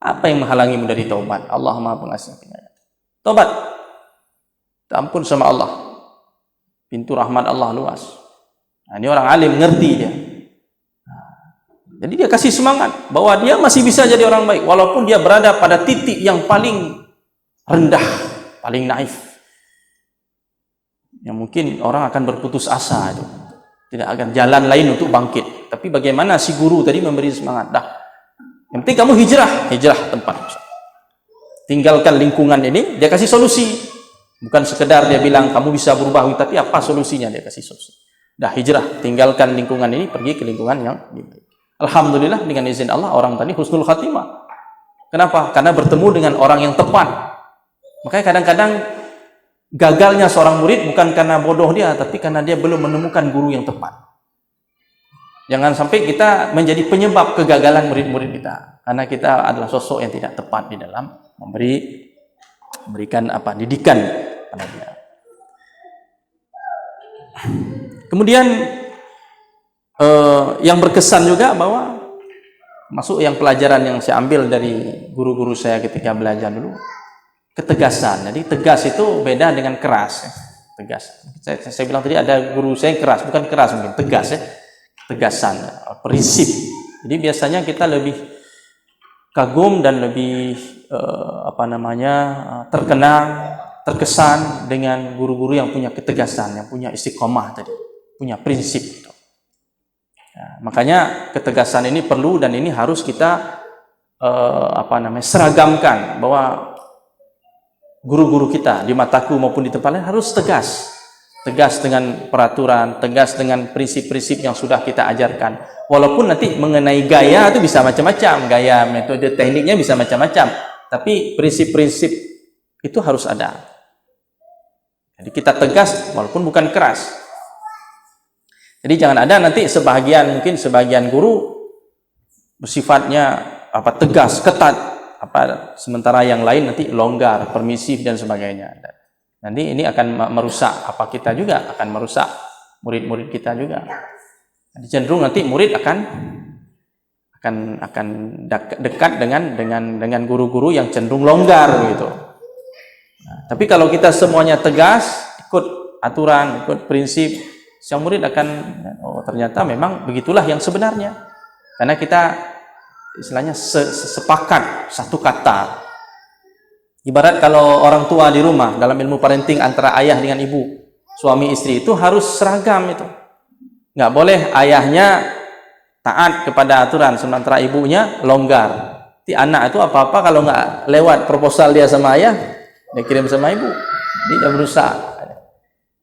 Apa yang menghalangimu dari taubat? Allah Maha Pengasih Penyayang. Taubat. Ampun sama Allah. Pintu rahmat Allah luas. Nah, ini orang alim ngerti dia. Jadi dia kasih semangat bahwa dia masih bisa jadi orang baik walaupun dia berada pada titik yang paling rendah, paling naif. Yang mungkin orang akan berputus asa itu. Tidak akan jalan lain untuk bangkit. Tapi bagaimana si guru tadi memberi semangat? Yang penting kamu hijrah tempat. Tinggalkan lingkungan ini, dia kasih solusi. Bukan sekedar dia bilang kamu bisa berubah, tapi apa solusinya dia kasih solusi. Hijrah, tinggalkan lingkungan ini, pergi ke lingkungan yang lebih baik. Alhamdulillah dengan izin Allah orang tadi husnul khatimah. Kenapa? Karena bertemu dengan orang yang tepat. Makanya kadang-kadang gagalnya seorang murid bukan karena bodoh dia, tapi karena dia belum menemukan guru yang tepat. Jangan sampai kita menjadi penyebab kegagalan murid-murid kita, karena kita adalah sosok yang tidak tepat di dalam memberikan didikan pada dia. Kemudian yang berkesan juga bahwa masuk yang pelajaran yang saya ambil dari guru-guru saya ketika belajar dulu, ketegasan. Jadi tegas itu beda dengan keras. Tegas. Saya bilang tadi ada guru saya yang keras, bukan keras mungkin, tegas ya. Tegasan, prinsip. Jadi biasanya kita lebih kagum dan lebih terkesan dengan guru-guru yang punya ketegasan, yang punya istiqomah tadi, punya prinsip. Makanya ketegasan ini perlu dan ini harus kita seragamkan bahwa guru-guru kita di mataku maupun di tempat lain harus tegas dengan peraturan, tegas dengan prinsip-prinsip yang sudah kita ajarkan. Walaupun nanti mengenai gaya itu bisa macam-macam, gaya, metode, tekniknya bisa macam-macam, tapi prinsip-prinsip itu harus ada. Jadi kita tegas walaupun bukan keras. Jadi jangan ada nanti sebagian guru bersifatnya tegas, ketat, sementara yang lain nanti longgar, permisif dan sebagainya. Nanti ini akan merusak kita juga, akan merusak murid-murid kita juga. Jadi cenderung nanti murid akan dekat dengan guru-guru yang cenderung longgar gitu. Tapi kalau kita semuanya tegas, ikut aturan, ikut prinsip, sang murid akan ternyata memang begitulah yang sebenarnya. Karena kita istilahnya sepakat satu kata. Ibarat kalau orang tua di rumah dalam ilmu parenting antara ayah dengan ibu, suami istri itu harus seragam itu. Nggak boleh ayahnya taat kepada aturan sementara ibunya longgar. Nanti anak itu apa-apa kalau nggak lewat proposal dia sama ayah, dia kirim sama ibu, dia berusaha.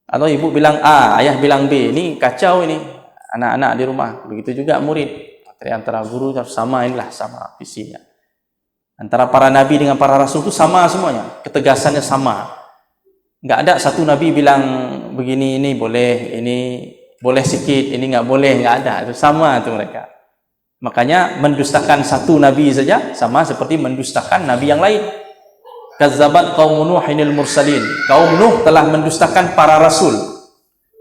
Atau ibu bilang A, ayah bilang B, ini kacau ini anak-anak di rumah. Begitu juga murid. Antara guru harus sama, inilah sama visinya. Antara para nabi dengan para rasul itu sama semuanya, ketegasannya sama. Nggak ada satu nabi bilang begini ini boleh sikit, ini nggak boleh, nggak ada. Itu sama itu mereka. Makanya mendustakan satu nabi saja sama seperti mendustakan nabi yang lain. Kazzabat qaum Nuhinil mursalin. Kaum Nuh telah mendustakan para rasul.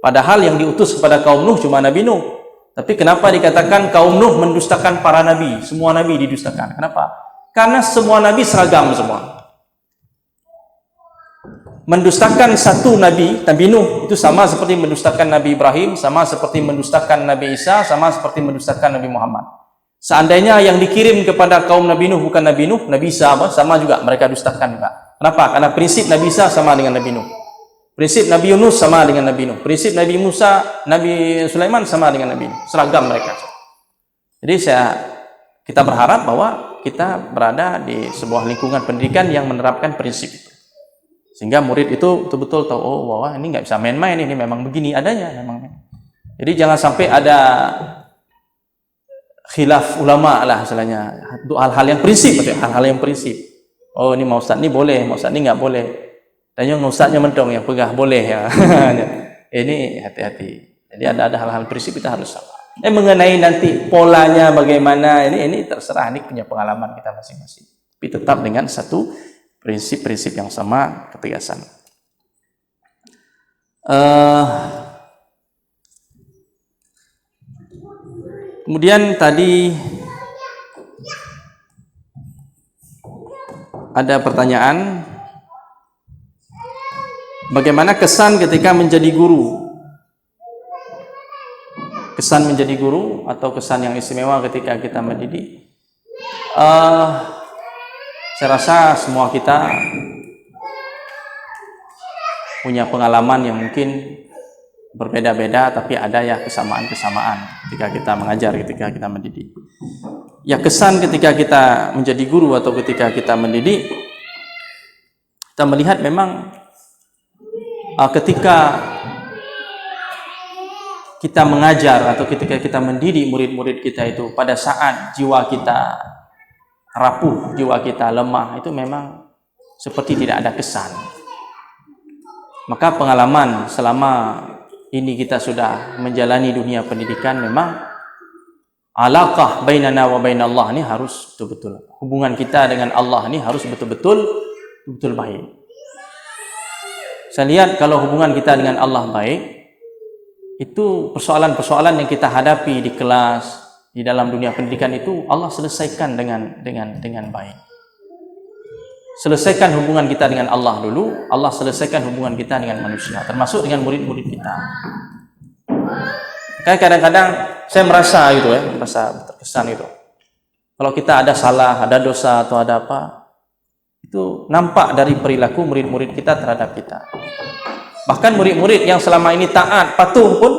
Padahal yang diutus kepada kaum Nuh cuma Nabi Nuh. Tapi kenapa dikatakan kaum Nuh mendustakan para nabi? Semua nabi didustakan. Kenapa? Karena semua nabi seragam semua. Mendustakan satu nabi, Nabi Nuh, itu sama seperti mendustakan Nabi Ibrahim, sama seperti mendustakan Nabi Isa, sama seperti mendustakan Nabi Muhammad. Seandainya yang dikirim kepada kaum Nabi Nuh bukan Nabi Nuh, Nabi Isa sama juga, mereka dustakan juga. Kenapa? Karena prinsip Nabi Isa sama dengan Nabi Nuh. Prinsip Nabi Yunus sama dengan Nabi Nuh. Prinsip Nabi Musa, Nabi Sulaiman sama dengan Nabi Nuh. Seragam mereka. Jadi kita berharap bahwa kita berada di sebuah lingkungan pendidikan yang menerapkan prinsip itu. Sehingga murid itu betul-betul tahu, oh bahwa ini nggak bisa main-main, ini memang begini adanya. Jadi jangan sampai ada khilaf ulama lah istilahnya, hal-hal yang prinsip, hal-hal yang prinsip. Oh ini mau ustaz ini boleh, mau ustaz ini nggak boleh. Dan yang ustaznya mentong yang pegah boleh ya. Ini hati-hati. Jadi ada hal-hal prinsip kita harus sama. Mengenai nanti polanya bagaimana ini terserah, ini punya pengalaman kita masing-masing. Tapi tetap dengan satu prinsip-prinsip yang sama, ketegasan. Kemudian tadi ada pertanyaan, bagaimana kesan ketika menjadi guru? Kesan menjadi guru atau kesan yang istimewa ketika kita mendidik? Saya rasa semua kita punya pengalaman yang mungkin berbeda-beda, tapi ada ya kesamaan-kesamaan ketika kita mengajar, ketika kita mendidik. Ya kesan ketika kita menjadi guru atau ketika kita mendidik, kita melihat memang ketika kita mengajar atau ketika kita mendidik murid-murid kita itu, pada saat jiwa kita rapuh, jiwa kita lemah, itu memang seperti tidak ada kesan. Maka pengalaman selama ini kita sudah menjalani dunia pendidikan, memang alaqah bainana wa bainallah ini harus betul-betul, hubungan kita dengan Allah ini harus betul-betul baik. Saya lihat kalau hubungan kita dengan Allah baik, itu persoalan-persoalan yang kita hadapi di kelas, di dalam dunia pendidikan itu Allah selesaikan dengan baik. Selesaikan hubungan kita dengan Allah dulu, Allah selesaikan hubungan kita dengan manusia, termasuk dengan murid-murid kita. Kadang-kadang saya merasa gitu ya, merasa terkesan itu. Kalau kita ada salah, ada dosa atau ada apa, itu nampak dari perilaku murid-murid kita terhadap kita. Bahkan murid-murid yang selama ini taat, patuh pun,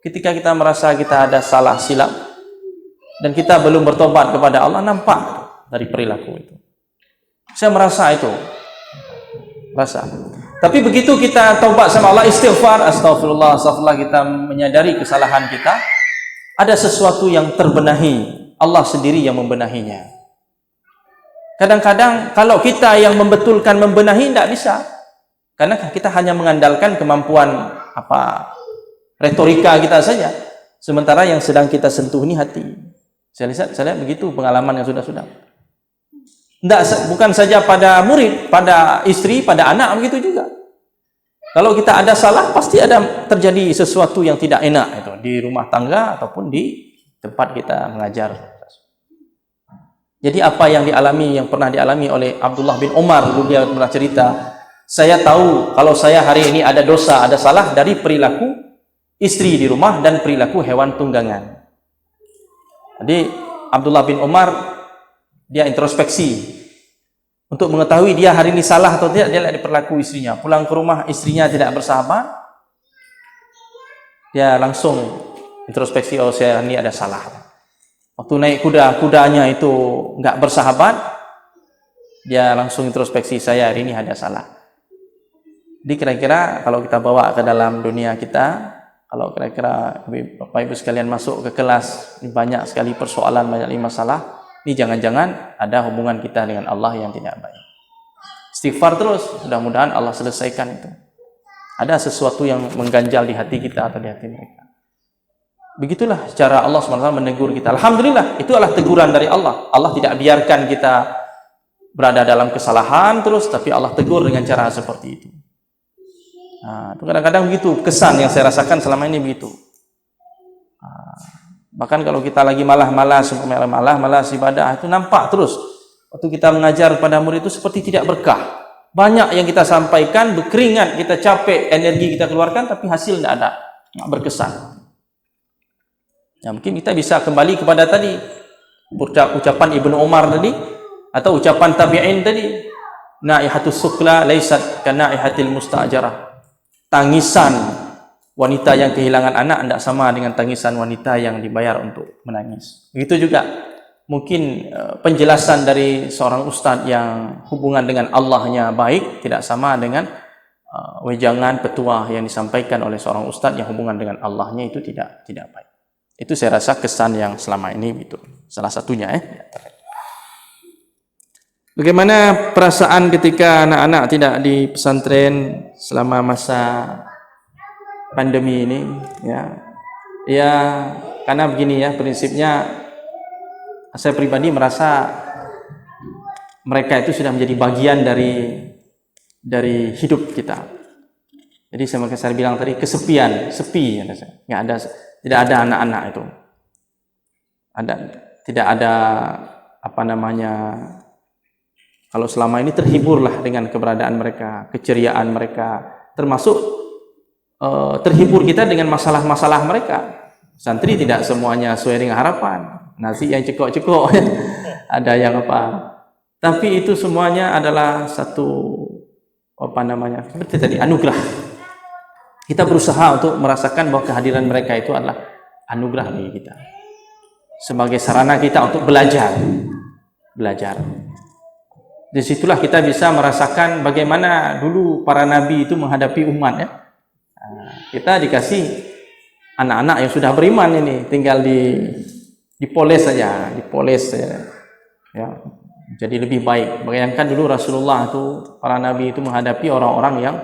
ketika kita merasa kita ada salah silap dan kita belum bertobat kepada Allah, nampak dari perilaku itu. Saya merasa itu, Tapi begitu kita taubat sama Allah, istighfar, astagfirullah, kita menyadari kesalahan kita, ada sesuatu yang terbenahi, Allah sendiri yang membenahinya. Kadang-kadang kalau kita yang membenahi tidak bisa, karena kita hanya mengandalkan kemampuan retorika kita saja, sementara yang sedang kita sentuh ini hati. Saya lihat begitu pengalaman yang sudah. Bukan saja pada murid, pada istri, pada anak, begitu juga. Kalau kita ada salah, pasti ada terjadi sesuatu yang tidak enak itu di rumah tangga ataupun di tempat kita mengajar. Jadi apa yang pernah dialami oleh Abdullah bin Umar, dulu dia pernah cerita, saya tahu kalau saya hari ini ada dosa, ada salah dari perilaku istri di rumah dan perilaku hewan tunggangan. Jadi Abdullah bin Umar dia introspeksi untuk mengetahui dia hari ini salah atau tidak. Dia lihat perilaku istrinya, pulang ke rumah istrinya tidak bersahabat, dia langsung introspeksi, oh saya ini ada salah. Waktu naik kuda, kudanya itu nggak bersahabat, dia langsung introspeksi, saya hari ini ada salah. Jadi kira-kira kalau kita bawa ke dalam dunia kita, kalau kira-kira Bapak Ibu sekalian masuk ke kelas, ini banyak sekali persoalan, banyak masalah, ini jangan-jangan ada hubungan kita dengan Allah yang tidak baik. Istighfar terus, mudah-mudahan Allah selesaikan itu. Ada sesuatu yang mengganjal di hati kita atau di hati mereka. Begitulah cara Allah SWT menegur kita. Alhamdulillah, itu adalah teguran dari Allah. Allah tidak biarkan kita berada dalam kesalahan terus, tapi Allah tegur dengan cara seperti itu. Nah, itu kadang-kadang begitu kesan yang saya rasakan selama ini begitu. Bahkan kalau kita lagi malas ibadah, itu nampak terus. Waktu kita mengajar pada murid itu seperti tidak berkah. Banyak yang kita sampaikan, berkeringat, kita capek, energi kita keluarkan, tapi hasil tidak ada, tidak berkesan. Ya, mungkin kita bisa kembali kepada tadi ucapan Ibnu Umar tadi, atau ucapan tabi'in tadi, naihatus sukla laisat kanaihatil musta'jarah. Tangisan wanita yang kehilangan anak tidak sama dengan tangisan wanita yang dibayar untuk menangis. Begitu juga mungkin penjelasan dari seorang ustadz yang hubungan dengan Allahnya baik tidak sama dengan wejangan petuah yang disampaikan oleh seorang ustadz yang hubungan dengan Allahnya itu tidak baik. Itu saya rasa kesan yang selama ini itu salah satunya. Bagaimana perasaan ketika anak-anak tidak di pesantren selama masa pandemi ini? Ya karena begini ya, prinsipnya saya pribadi merasa mereka itu sudah menjadi bagian dari hidup kita. Jadi saya bilang tadi kesepian, sepi, tidak ada anak-anak itu. Tidak ada kalau selama ini terhiburlah dengan keberadaan mereka, keceriaan mereka, termasuk terhibur kita dengan masalah-masalah mereka. Santri tidak semuanya sesuai dengan harapan, nasi yang cekok-cekok, ada yang tapi itu semuanya adalah satu seperti tadi anugerah. Kita berusaha untuk merasakan bahwa kehadiran mereka itu adalah anugerah bagi kita, sebagai sarana kita untuk belajar. Disitulah kita bisa merasakan bagaimana dulu para nabi itu menghadapi umat ya. Kita dikasih anak-anak yang sudah beriman ini, tinggal dipoles saja, ya, jadi lebih baik. Bayangkan dulu Rasulullah itu, para nabi itu menghadapi orang-orang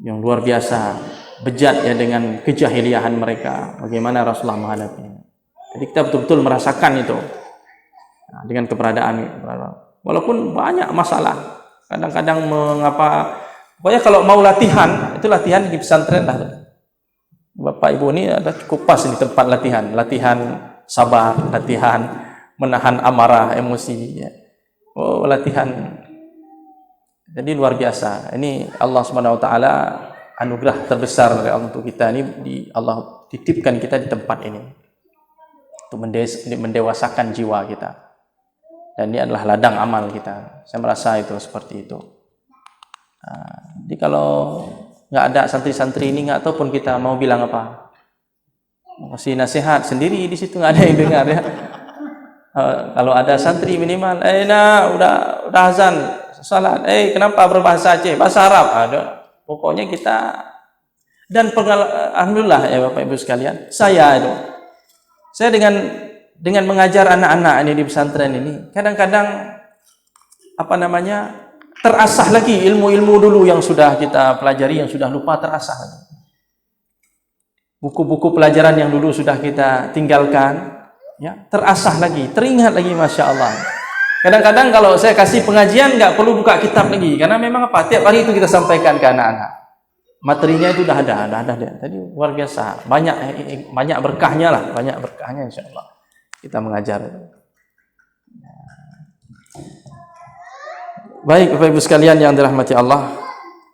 yang luar biasa, bejat ya dengan kejahiliahan mereka. Bagaimana Rasulullah menghadapinya. Jadi kita betul-betul merasakan itu dengan keberadaan. Walaupun banyak masalah, kadang-kadang pokoknya kalau mau latihan, itu latihan di pesantren lah. Bapak Ibu ini ada cukup pas di tempat latihan sabar, latihan menahan amarah, emosi. Ya. Latihan. Jadi luar biasa. Ini Allah SWT anugerah terbesar dari Allah untuk kita ini. Allah titipkan kita di tempat ini untuk mendewasakan jiwa kita. Dan ini adalah ladang amal kita. Saya merasa itu seperti itu. Jadi kalau nggak ada santri-santri ini, nggak tahu pun kita mau bilang apa. Masih nasihat sendiri di situ nggak ada yang dengar ya. Kalau ada santri minimal, udah azan salat. Kenapa berbahasa Aceh, bahasa Arab? Pokoknya kita dan alhamdulillah ya Bapak Ibu sekalian, saya dengan mengajar anak-anak ini di pesantren ini, kadang-kadang terasah lagi ilmu-ilmu dulu yang sudah kita pelajari, yang sudah lupa terasah lagi. Buku-buku pelajaran yang dulu sudah kita tinggalkan, ya terasah lagi, teringat lagi, Masya Allah. Kadang-kadang kalau saya kasih pengajian nggak perlu buka kitab lagi, karena memang tiap hari itu kita sampaikan ke anak-anak. Materinya itu udah ada. Tadi luar biasa, banyak berkahnya lah, Insya Allah. Kita mengajar. Baik Bapak Ibu sekalian yang dirahmati Allah,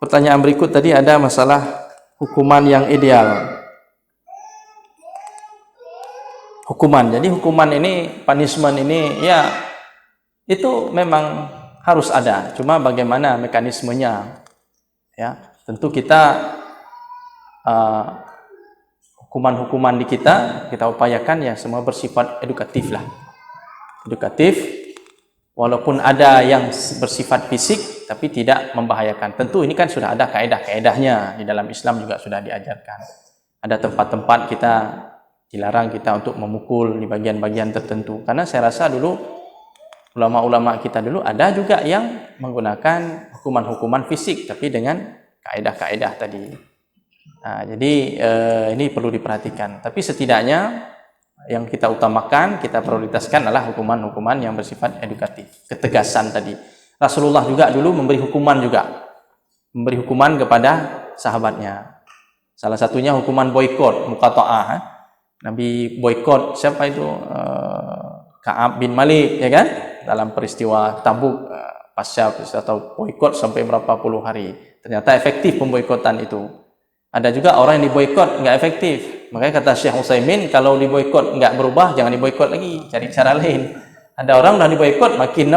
pertanyaan berikut tadi ada masalah hukuman yang ideal. Jadi hukuman ini, punishment ini ya itu memang harus ada. Cuma bagaimana mekanismenya? Ya, tentu kita hukuman-hukuman di kita upayakan ya semua bersifat edukatif lah. Edukatif, walaupun ada yang bersifat fisik tapi tidak membahayakan. Tentu ini kan sudah ada kaedah-kaedahnya, di dalam Islam juga sudah diajarkan. Ada tempat-tempat kita dilarang kita untuk memukul di bagian-bagian tertentu. Karena saya rasa dulu ulama-ulama kita dulu ada juga yang menggunakan hukuman-hukuman fisik tapi dengan kaedah-kaedah tadi. Nah, jadi ini perlu diperhatikan. Tapi setidaknya yang kita utamakan, kita prioritaskan adalah hukuman-hukuman yang bersifat edukatif, ketegasan tadi. Rasulullah juga dulu memberi hukuman kepada sahabatnya. Salah satunya hukuman boikot, muqata'ah. Nabi boikot siapa itu? Ka'ab bin Malik, ya kan? Dalam peristiwa Tabuk, pasca atau boikot sampai berapa puluh hari. Ternyata efektif pemboikotan itu. Ada juga orang yang diboikot nggak efektif. Makanya kata Syekh Utsaimin, kalau diboikot nggak berubah, jangan diboikot lagi, cari cara lain. Ada orang udah diboikot makin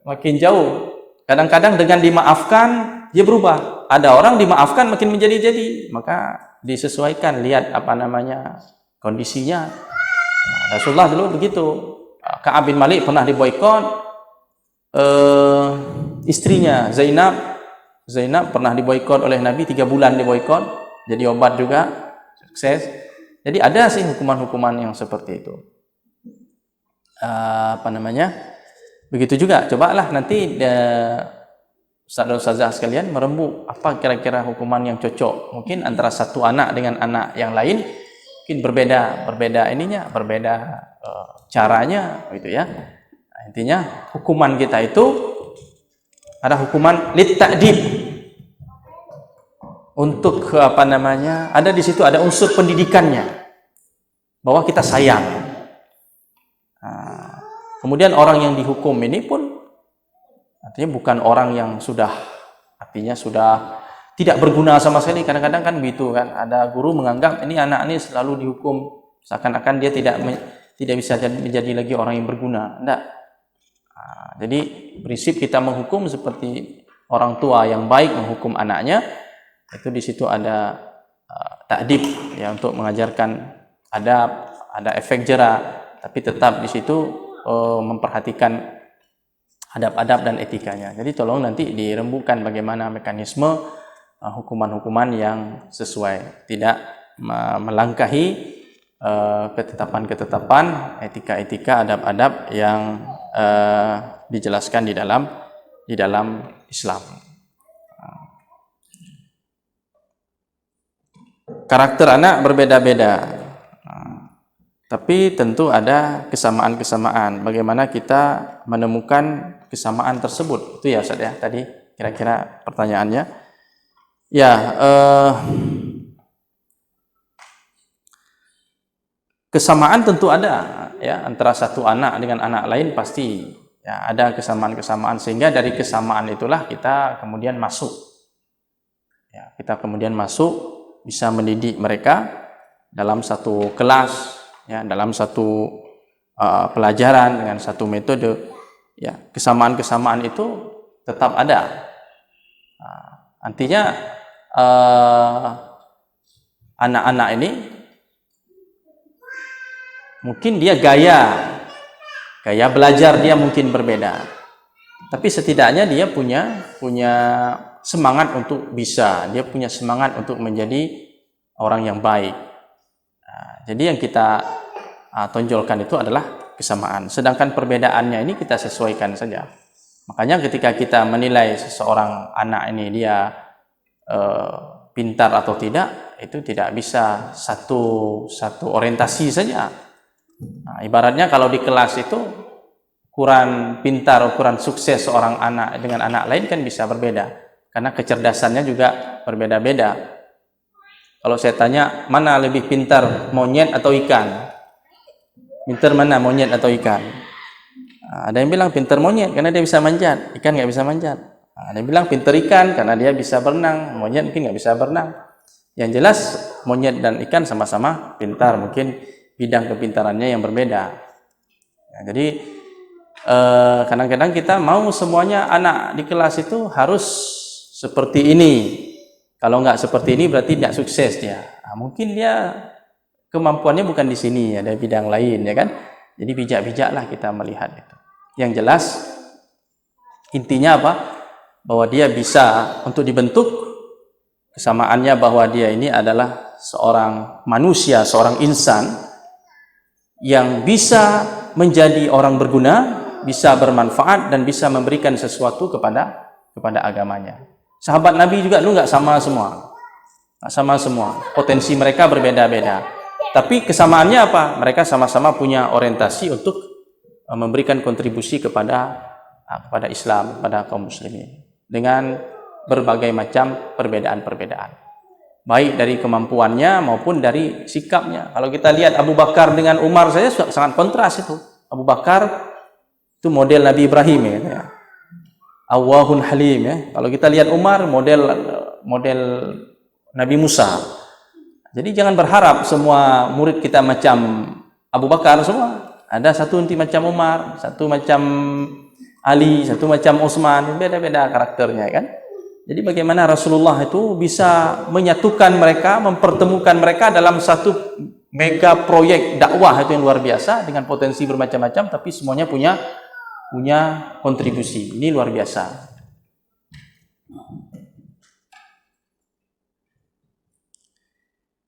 makin jauh. Kadang-kadang dengan dimaafkan dia berubah. Ada orang dimaafkan makin menjadi-jadi. Maka disesuaikan, lihat kondisinya. Rasulullah dulu begitu. Ka'ab bin Malik pernah diboikot, istrinya Zainab pernah diboikot oleh Nabi 3 bulan diboikot, jadi obat juga, sukses. Jadi ada sih hukuman-hukuman yang seperti itu. Begitu juga, cobalah nanti Ustaz dan Ustazah sekalian merembuk apa kira-kira hukuman yang cocok. Mungkin antara satu anak dengan anak yang lain mungkin berbeda caranya gitu ya. Nah, intinya hukuman kita itu ada hukuman lit ta'dib. Untuk ada di situ ada unsur pendidikannya bahwa kita sayang. Nah, kemudian orang yang dihukum ini pun artinya bukan orang yang sudah tidak berguna sama sekali. Kadang-kadang kan begitu kan, ada guru menganggap ini anak ini selalu dihukum seakan-akan dia tidak bisa menjadi lagi orang yang berguna. Enggak. Nah, jadi prinsip kita menghukum seperti orang tua yang baik menghukum anaknya, itu di situ ada ta'dib ya, untuk mengajarkan adab, ada efek jera, tapi tetap di situ memperhatikan adab-adab dan etikanya. Jadi tolong nanti dirembukan bagaimana mekanisme hukuman-hukuman yang sesuai, tidak melangkahi ketetapan-ketetapan, etika-etika, adab-adab yang dijelaskan di dalam Islam. Karakter anak berbeda-beda, tapi tentu ada kesamaan-kesamaan. Bagaimana kita menemukan kesamaan tersebut? Itu ya Ustaz ya, tadi kira-kira pertanyaannya. Ya, kesamaan tentu ada ya, antara satu anak dengan anak lain pasti ya ada kesamaan-kesamaan, sehingga dari kesamaan itulah kita kemudian masuk. Ya, kita kemudian masuk bisa mendidik mereka dalam satu kelas ya, dalam satu pelajaran dengan satu metode. Ya, kesamaan-kesamaan itu tetap ada. Artinya anak-anak ini mungkin dia gaya belajar dia mungkin berbeda, tapi setidaknya dia punya semangat untuk bisa, dia punya semangat untuk menjadi orang yang baik. Jadi yang kita tonjolkan itu adalah kesamaan, sedangkan perbedaannya ini kita sesuaikan saja. Makanya ketika kita menilai seseorang anak ini dia pintar atau tidak, itu tidak bisa satu orientasi saja. Nah, ibaratnya kalau di kelas itu ukuran pintar, ukuran sukses seorang anak dengan anak lain kan bisa berbeda, karena kecerdasannya juga berbeda-beda. Kalau saya tanya mana lebih pintar, monyet atau ikan? Pintar mana, monyet atau ikan? Nah, ada yang bilang pintar monyet karena dia bisa manjat, ikan nggak bisa manjat. Ada yang bilang pintar ikan karena dia bisa berenang, monyet mungkin nggak bisa berenang. Yang jelas monyet dan ikan sama-sama pintar, mungkin bidang kepintarannya yang berbeda. Ya, jadi kadang-kadang kita mau semuanya anak di kelas itu harus seperti ini. Kalau nggak seperti ini berarti tidak sukses dia. Mungkin dia kemampuannya bukan di sini, ada bidang lain, ya kan? Jadi bijak-bijaklah kita melihat itu. Yang jelas intinya apa? Bahwa dia bisa untuk dibentuk, kesamaannya bahwa dia ini adalah seorang manusia, seorang insan yang bisa menjadi orang berguna, bisa bermanfaat dan bisa memberikan sesuatu kepada agamanya. Sahabat Nabi juga dulu nggak sama semua. Nggak sama semua. Potensi mereka berbeda-beda. Tapi kesamaannya apa? Mereka sama-sama punya orientasi untuk memberikan kontribusi kepada Islam, kepada kaum muslimin. Dengan berbagai macam perbedaan-perbedaan. Baik dari kemampuannya maupun dari sikapnya. Kalau kita lihat Abu Bakar dengan Umar saja sangat kontras itu. Abu Bakar itu model Nabi Ibrahim, ya. Awwahun Halim, ya. Kalau kita lihat Umar model Nabi Musa. Jadi jangan berharap semua murid kita macam Abu Bakar semua. Ada satu nanti macam Umar, satu macam Ali, satu macam Utsman, beda-beda karakternya, kan? Jadi bagaimana Rasulullah itu bisa menyatukan mereka, mempertemukan mereka dalam satu mega proyek dakwah itu yang luar biasa dengan potensi bermacam-macam, tapi semuanya punya kontribusi. Ini luar biasa.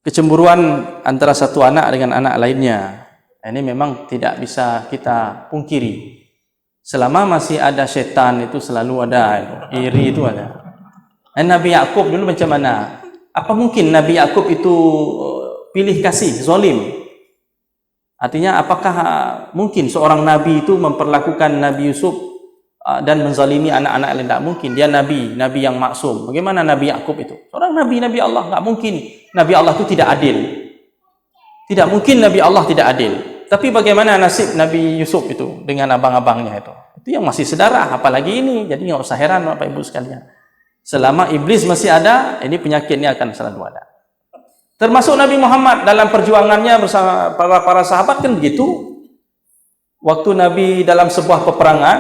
Kecemburuan antara satu anak dengan anak lainnya, ini memang tidak bisa kita pungkiri. Selama masih ada setan itu selalu ada, iri itu ada. Nabi Yakub dulu macam mana? Apa mungkin Nabi Yakub itu pilih kasih, zalim? Artinya apakah mungkin seorang nabi itu memperlakukan Nabi Yusuf dan menzalimi anak-anak lain? Tidak mungkin. Dia nabi yang maksum. Bagaimana Nabi Yakub itu? Seorang nabi Allah. Tidak mungkin Nabi Allah itu tidak adil. Tidak mungkin Nabi Allah tidak adil. Tapi bagaimana nasib Nabi Yusuf itu dengan abang-abangnya itu? Itu yang masih saudara, apalagi ini. Jadi nggak usah heran Bapak Ibu sekalian. Selama iblis masih ada, ini penyakitnya akan selalu ada. Termasuk Nabi Muhammad dalam perjuangannya bersama para sahabat kan begitu. Waktu Nabi dalam sebuah peperangan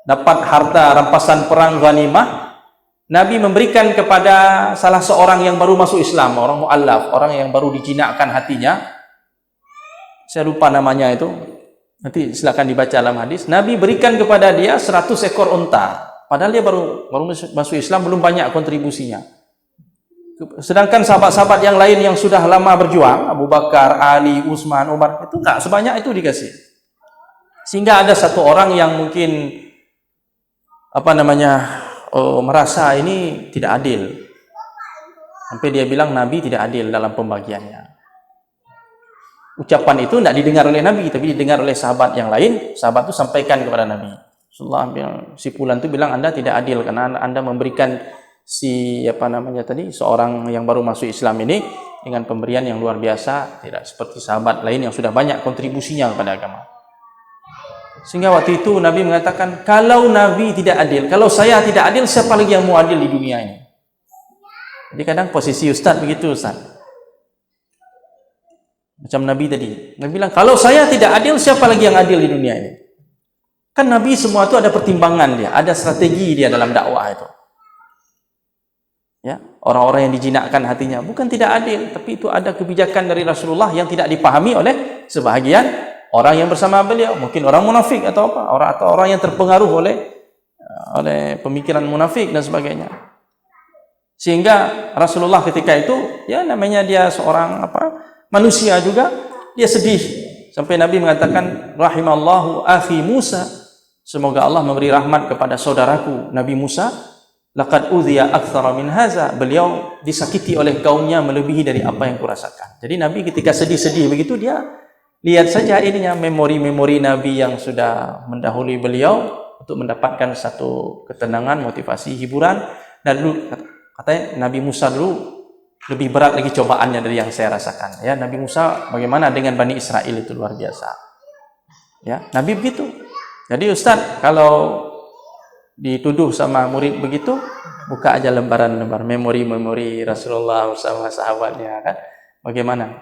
dapat harta rampasan perang ghanimah, Nabi memberikan kepada salah seorang yang baru masuk Islam, orang mu'allaf, orang yang baru dijinakkan hatinya. Saya lupa namanya itu. Nanti silakan dibaca dalam hadis. Nabi berikan kepada dia 100 ekor unta. Padahal dia baru masuk Islam, belum banyak kontribusinya. Sedangkan sahabat-sahabat yang lain yang sudah lama berjuang, Abu Bakar, Ali, Utsman, Umar, itu enggak sebanyak itu dikasih. Sehingga ada satu orang yang mungkin merasa ini tidak adil. Sampai dia bilang Nabi tidak adil dalam pembagiannya. Ucapan itu tidak didengar oleh Nabi, tapi didengar oleh sahabat yang lain. Sahabat itu sampaikan kepada Nabi. Si fulan itu bilang Anda tidak adil karena Anda memberikan seorang yang baru masuk Islam ini dengan pemberian yang luar biasa, tidak seperti sahabat lain yang sudah banyak kontribusinya kepada agama. Sehingga waktu itu Nabi mengatakan, kalau Nabi tidak adil, kalau saya tidak adil, siapa lagi yang mau adil di dunia ini? Jadi kadang posisi Ustaz begitu, Ustaz. Macam Nabi tadi, Nabi bilang, kalau saya tidak adil, siapa lagi yang adil di dunia ini? Kan Nabi semua itu ada pertimbangan dia, ada strategi dia dalam dakwah itu. Ya, orang-orang yang dijinakkan hatinya bukan tidak adil, tapi itu ada kebijakan dari Rasulullah yang tidak dipahami oleh sebahagian orang yang bersama beliau, mungkin orang munafik atau orang yang terpengaruh oleh pemikiran munafik dan sebagainya. Sehingga Rasulullah ketika itu, ya namanya dia seorang manusia juga, dia sedih sampai Nabi mengatakan, rahimallahu akhi Musa, semoga Allah memberi rahmat kepada saudaraku Nabi Musa. Laqad udhiya aktsara min haza, beliau disakiti oleh kaumnya melebihi dari apa yang kurasakan. Jadi Nabi ketika sedih-sedih begitu, dia lihat saja ininya memori-memori Nabi yang sudah mendahului beliau untuk mendapatkan satu ketenangan, motivasi, hiburan. Dan dulu katanya Nabi Musa dulu lebih berat lagi cobaannya dari yang saya rasakan. Ya, Nabi Musa bagaimana dengan Bani Israel itu luar biasa. Ya, Nabi begitu. Jadi Ustaz, kalau dituduh sama murid begitu, buka aja lembaran-lembar memori-memori Rasulullah bersama sahabatnya, kan? Bagaimana?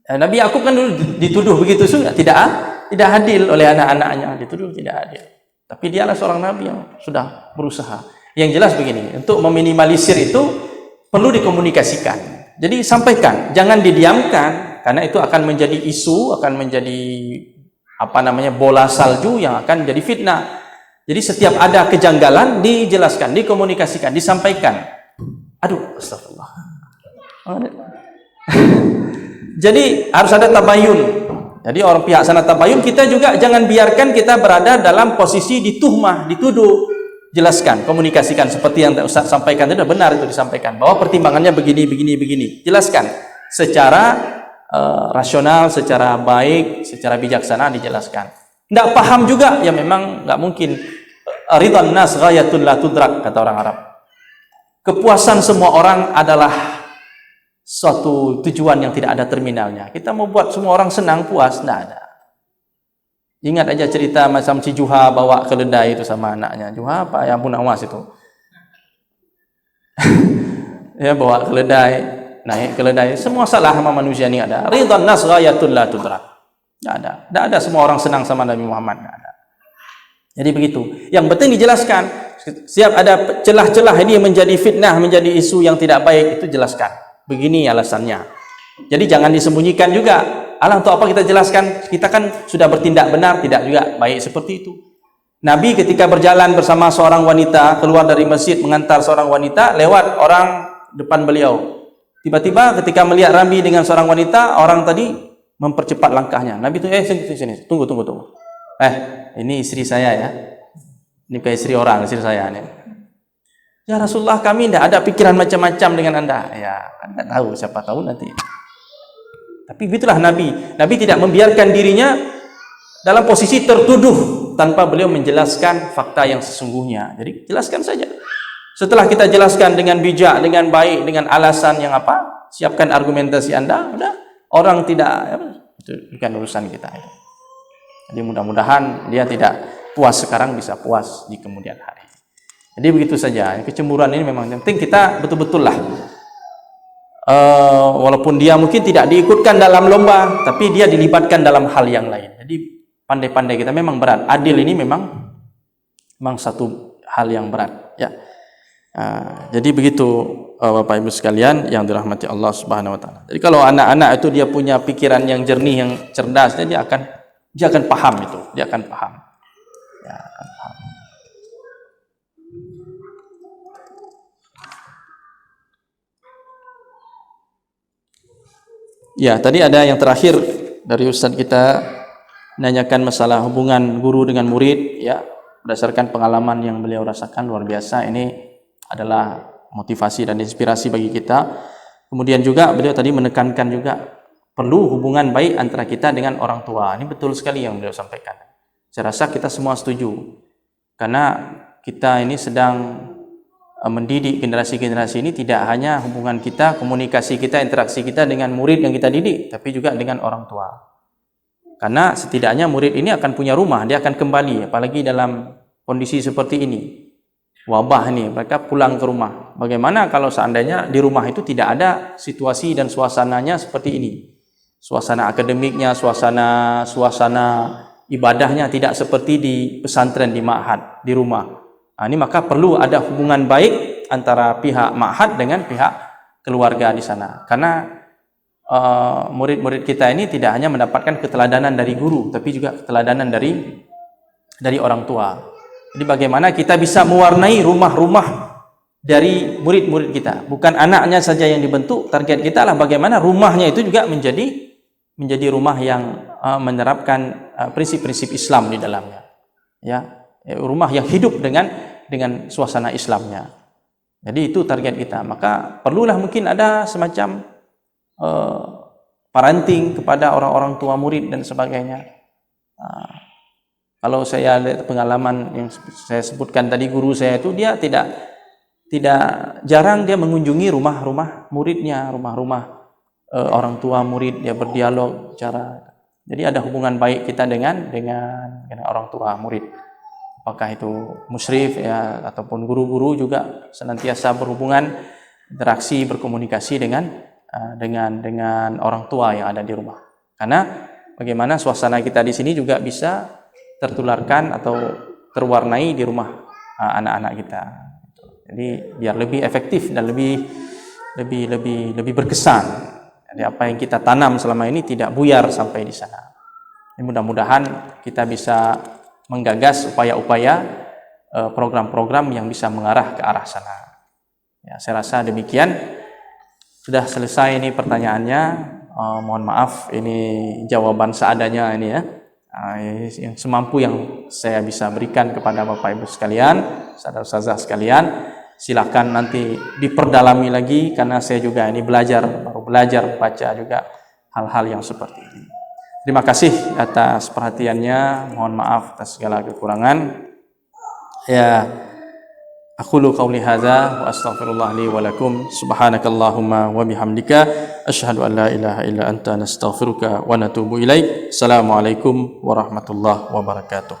Nabi Yakub kan dulu dituduh begitu juga, tidak adil oleh anak-anaknya, dituduh tidak adil. Tapi dialah seorang nabi yang sudah berusaha. Yang jelas begini, untuk meminimalisir itu perlu dikomunikasikan. Jadi sampaikan, jangan didiamkan, karena itu akan menjadi isu, akan menjadi bola salju yang akan jadi fitnah. Jadi setiap ada kejanggalan dijelaskan, dikomunikasikan, disampaikan. Aduh, astagfirullah. Jadi harus ada tabayun. Jadi orang pihak sana tabayun, kita juga jangan biarkan kita berada dalam posisi dituhmah, dituduh. Jelaskan, komunikasikan seperti yang Ustaz sampaikan itu benar, itu disampaikan bahwa pertimbangannya begini. Jelaskan secara rasional, secara baik, secara bijaksana dijelaskan. Tidak paham juga, ya memang nggak mungkin. Ridwan nas ghayatun la tudrak, kata orang Arab. Kepuasan semua orang adalah suatu tujuan yang tidak ada terminalnya. Kita mau buat semua orang senang, puas, tidak ada. Ingat aja cerita macam si Juha bawa keledai itu sama anaknya. Juha apa? Yang Abu Nawas itu. Ya, bawa keledai, naik keledai. Semua salah sama manusia ini ada. Ridwan nas ghayatun la tudrak. Tidak ada. Tidak ada semua orang senang sama Nabi Muhammad. Tidak ada. Jadi begitu. Yang penting dijelaskan. Siap ada celah-celah ini menjadi fitnah, menjadi isu yang tidak baik, itu jelaskan. Begini alasannya. Jadi jangan disembunyikan juga. Allah, untuk apa kita jelaskan? Kita kan sudah bertindak benar, tidak juga baik seperti itu. Nabi ketika berjalan bersama seorang wanita, keluar dari masjid mengantar seorang wanita, lewat orang depan beliau. Tiba-tiba ketika melihat Nabi dengan seorang wanita, orang tadi mempercepat langkahnya. Nabi itu, sini, tunggu. Ini istri saya ya. Ini bukan istri orang, istri saya nih. Ya Rasulullah, kami tidak ada pikiran macam-macam dengan Anda. Ya, Anda tahu, siapa tahu nanti. Tapi begitulah Nabi. Nabi tidak membiarkan dirinya dalam posisi tertuduh tanpa beliau menjelaskan fakta yang sesungguhnya. Jadi jelaskan saja. Setelah kita jelaskan dengan bijak, dengan baik, dengan alasan yang apa, siapkan argumentasi Anda, udah. Orang tidak, itu bukan urusan kita. Jadi mudah-mudahan dia tidak puas sekarang, bisa puas di kemudian hari. Jadi begitu saja. Kecemburuan ini memang penting kita betul-betul lah. Walaupun dia mungkin tidak diikutkan dalam lomba, tapi dia dilibatkan dalam hal yang lain. Jadi pandai-pandai kita, memang berat. Adil ini memang satu hal yang berat, ya. Jadi begitu Bapak Ibu sekalian yang dirahmati Allah Subhanahu Wa Taala. Jadi kalau anak-anak itu dia punya pikiran yang jernih, yang cerdas, dia akan paham itu, dia akan paham. Ya, akan paham. Ya, tadi ada yang terakhir dari Ustadz kita menanyakan masalah hubungan guru dengan murid, ya, berdasarkan pengalaman yang beliau rasakan luar biasa. Ini adalah motivasi dan inspirasi bagi kita. Kemudian juga beliau tadi menekankan juga perlu hubungan baik antara kita dengan orang tua. Ini betul sekali yang beliau sampaikan. Saya rasa kita semua setuju. Karena kita ini sedang mendidik generasi-generasi ini, tidak hanya hubungan kita, komunikasi kita, interaksi kita dengan murid yang kita didik, tapi juga dengan orang tua. Karena setidaknya murid ini akan punya rumah, dia akan kembali, apalagi dalam kondisi seperti ini. Wabah ini, mereka pulang ke rumah. Bagaimana kalau seandainya di rumah itu tidak ada situasi dan suasananya seperti ini? Suasana akademiknya, suasana ibadahnya tidak seperti di pesantren, di ma'had, di rumah. Nah, ini maka perlu ada hubungan baik antara pihak ma'had dengan pihak keluarga di sana. Karena murid-murid kita ini tidak hanya mendapatkan keteladanan dari guru, tapi juga keteladanan dari orang tua. Jadi bagaimana kita bisa mewarnai rumah-rumah dari murid-murid kita. Bukan anaknya saja yang dibentuk, target kita adalah bagaimana rumahnya itu juga menjadi rumah yang menerapkan prinsip-prinsip Islam di dalamnya. Ya, rumah yang hidup dengan suasana Islamnya. Jadi itu target kita. Maka perlulah mungkin ada semacam parenting kepada orang-orang tua murid dan sebagainya. Kalau saya lihat pengalaman yang saya sebutkan tadi, guru saya itu dia tidak jarang dia mengunjungi rumah-rumah muridnya, rumah-rumah orang tua murid, dia berdialog jadi ada hubungan baik kita dengan orang tua murid. Apakah itu musyrif ya ataupun guru-guru juga senantiasa berhubungan, interaksi, berkomunikasi dengan orang tua yang ada di rumah. Karena bagaimana suasana kita di sini juga bisa tertularkan atau terwarnai di rumah anak-anak kita. Jadi biar lebih efektif dan lebih berkesan. Jadi apa yang kita tanam selama ini tidak buyar sampai di sana. Mudah-mudahan kita bisa menggagas upaya-upaya program-program yang bisa mengarah ke arah sana. Ya, saya rasa demikian. Sudah selesai ini pertanyaannya. Mohon maaf, ini jawaban seadanya ini ya. Yang semampu yang saya bisa berikan kepada Bapak Ibu sekalian, saudara-saudara sekalian. Silakan nanti diperdalami lagi karena saya juga ini baru belajar baca juga hal-hal yang seperti ini. Terima kasih atas perhatiannya. Mohon maaf atas segala kekurangan. Ya, aqulu qauli hadza wa astaghfirullah li wa lakum. Subhanakallahumma wa bihamdika asyhadu an la ilaha illa anta nastaghfiruka wa natubu ilaik. Assalamualaikum warahmatullahi wabarakatuh.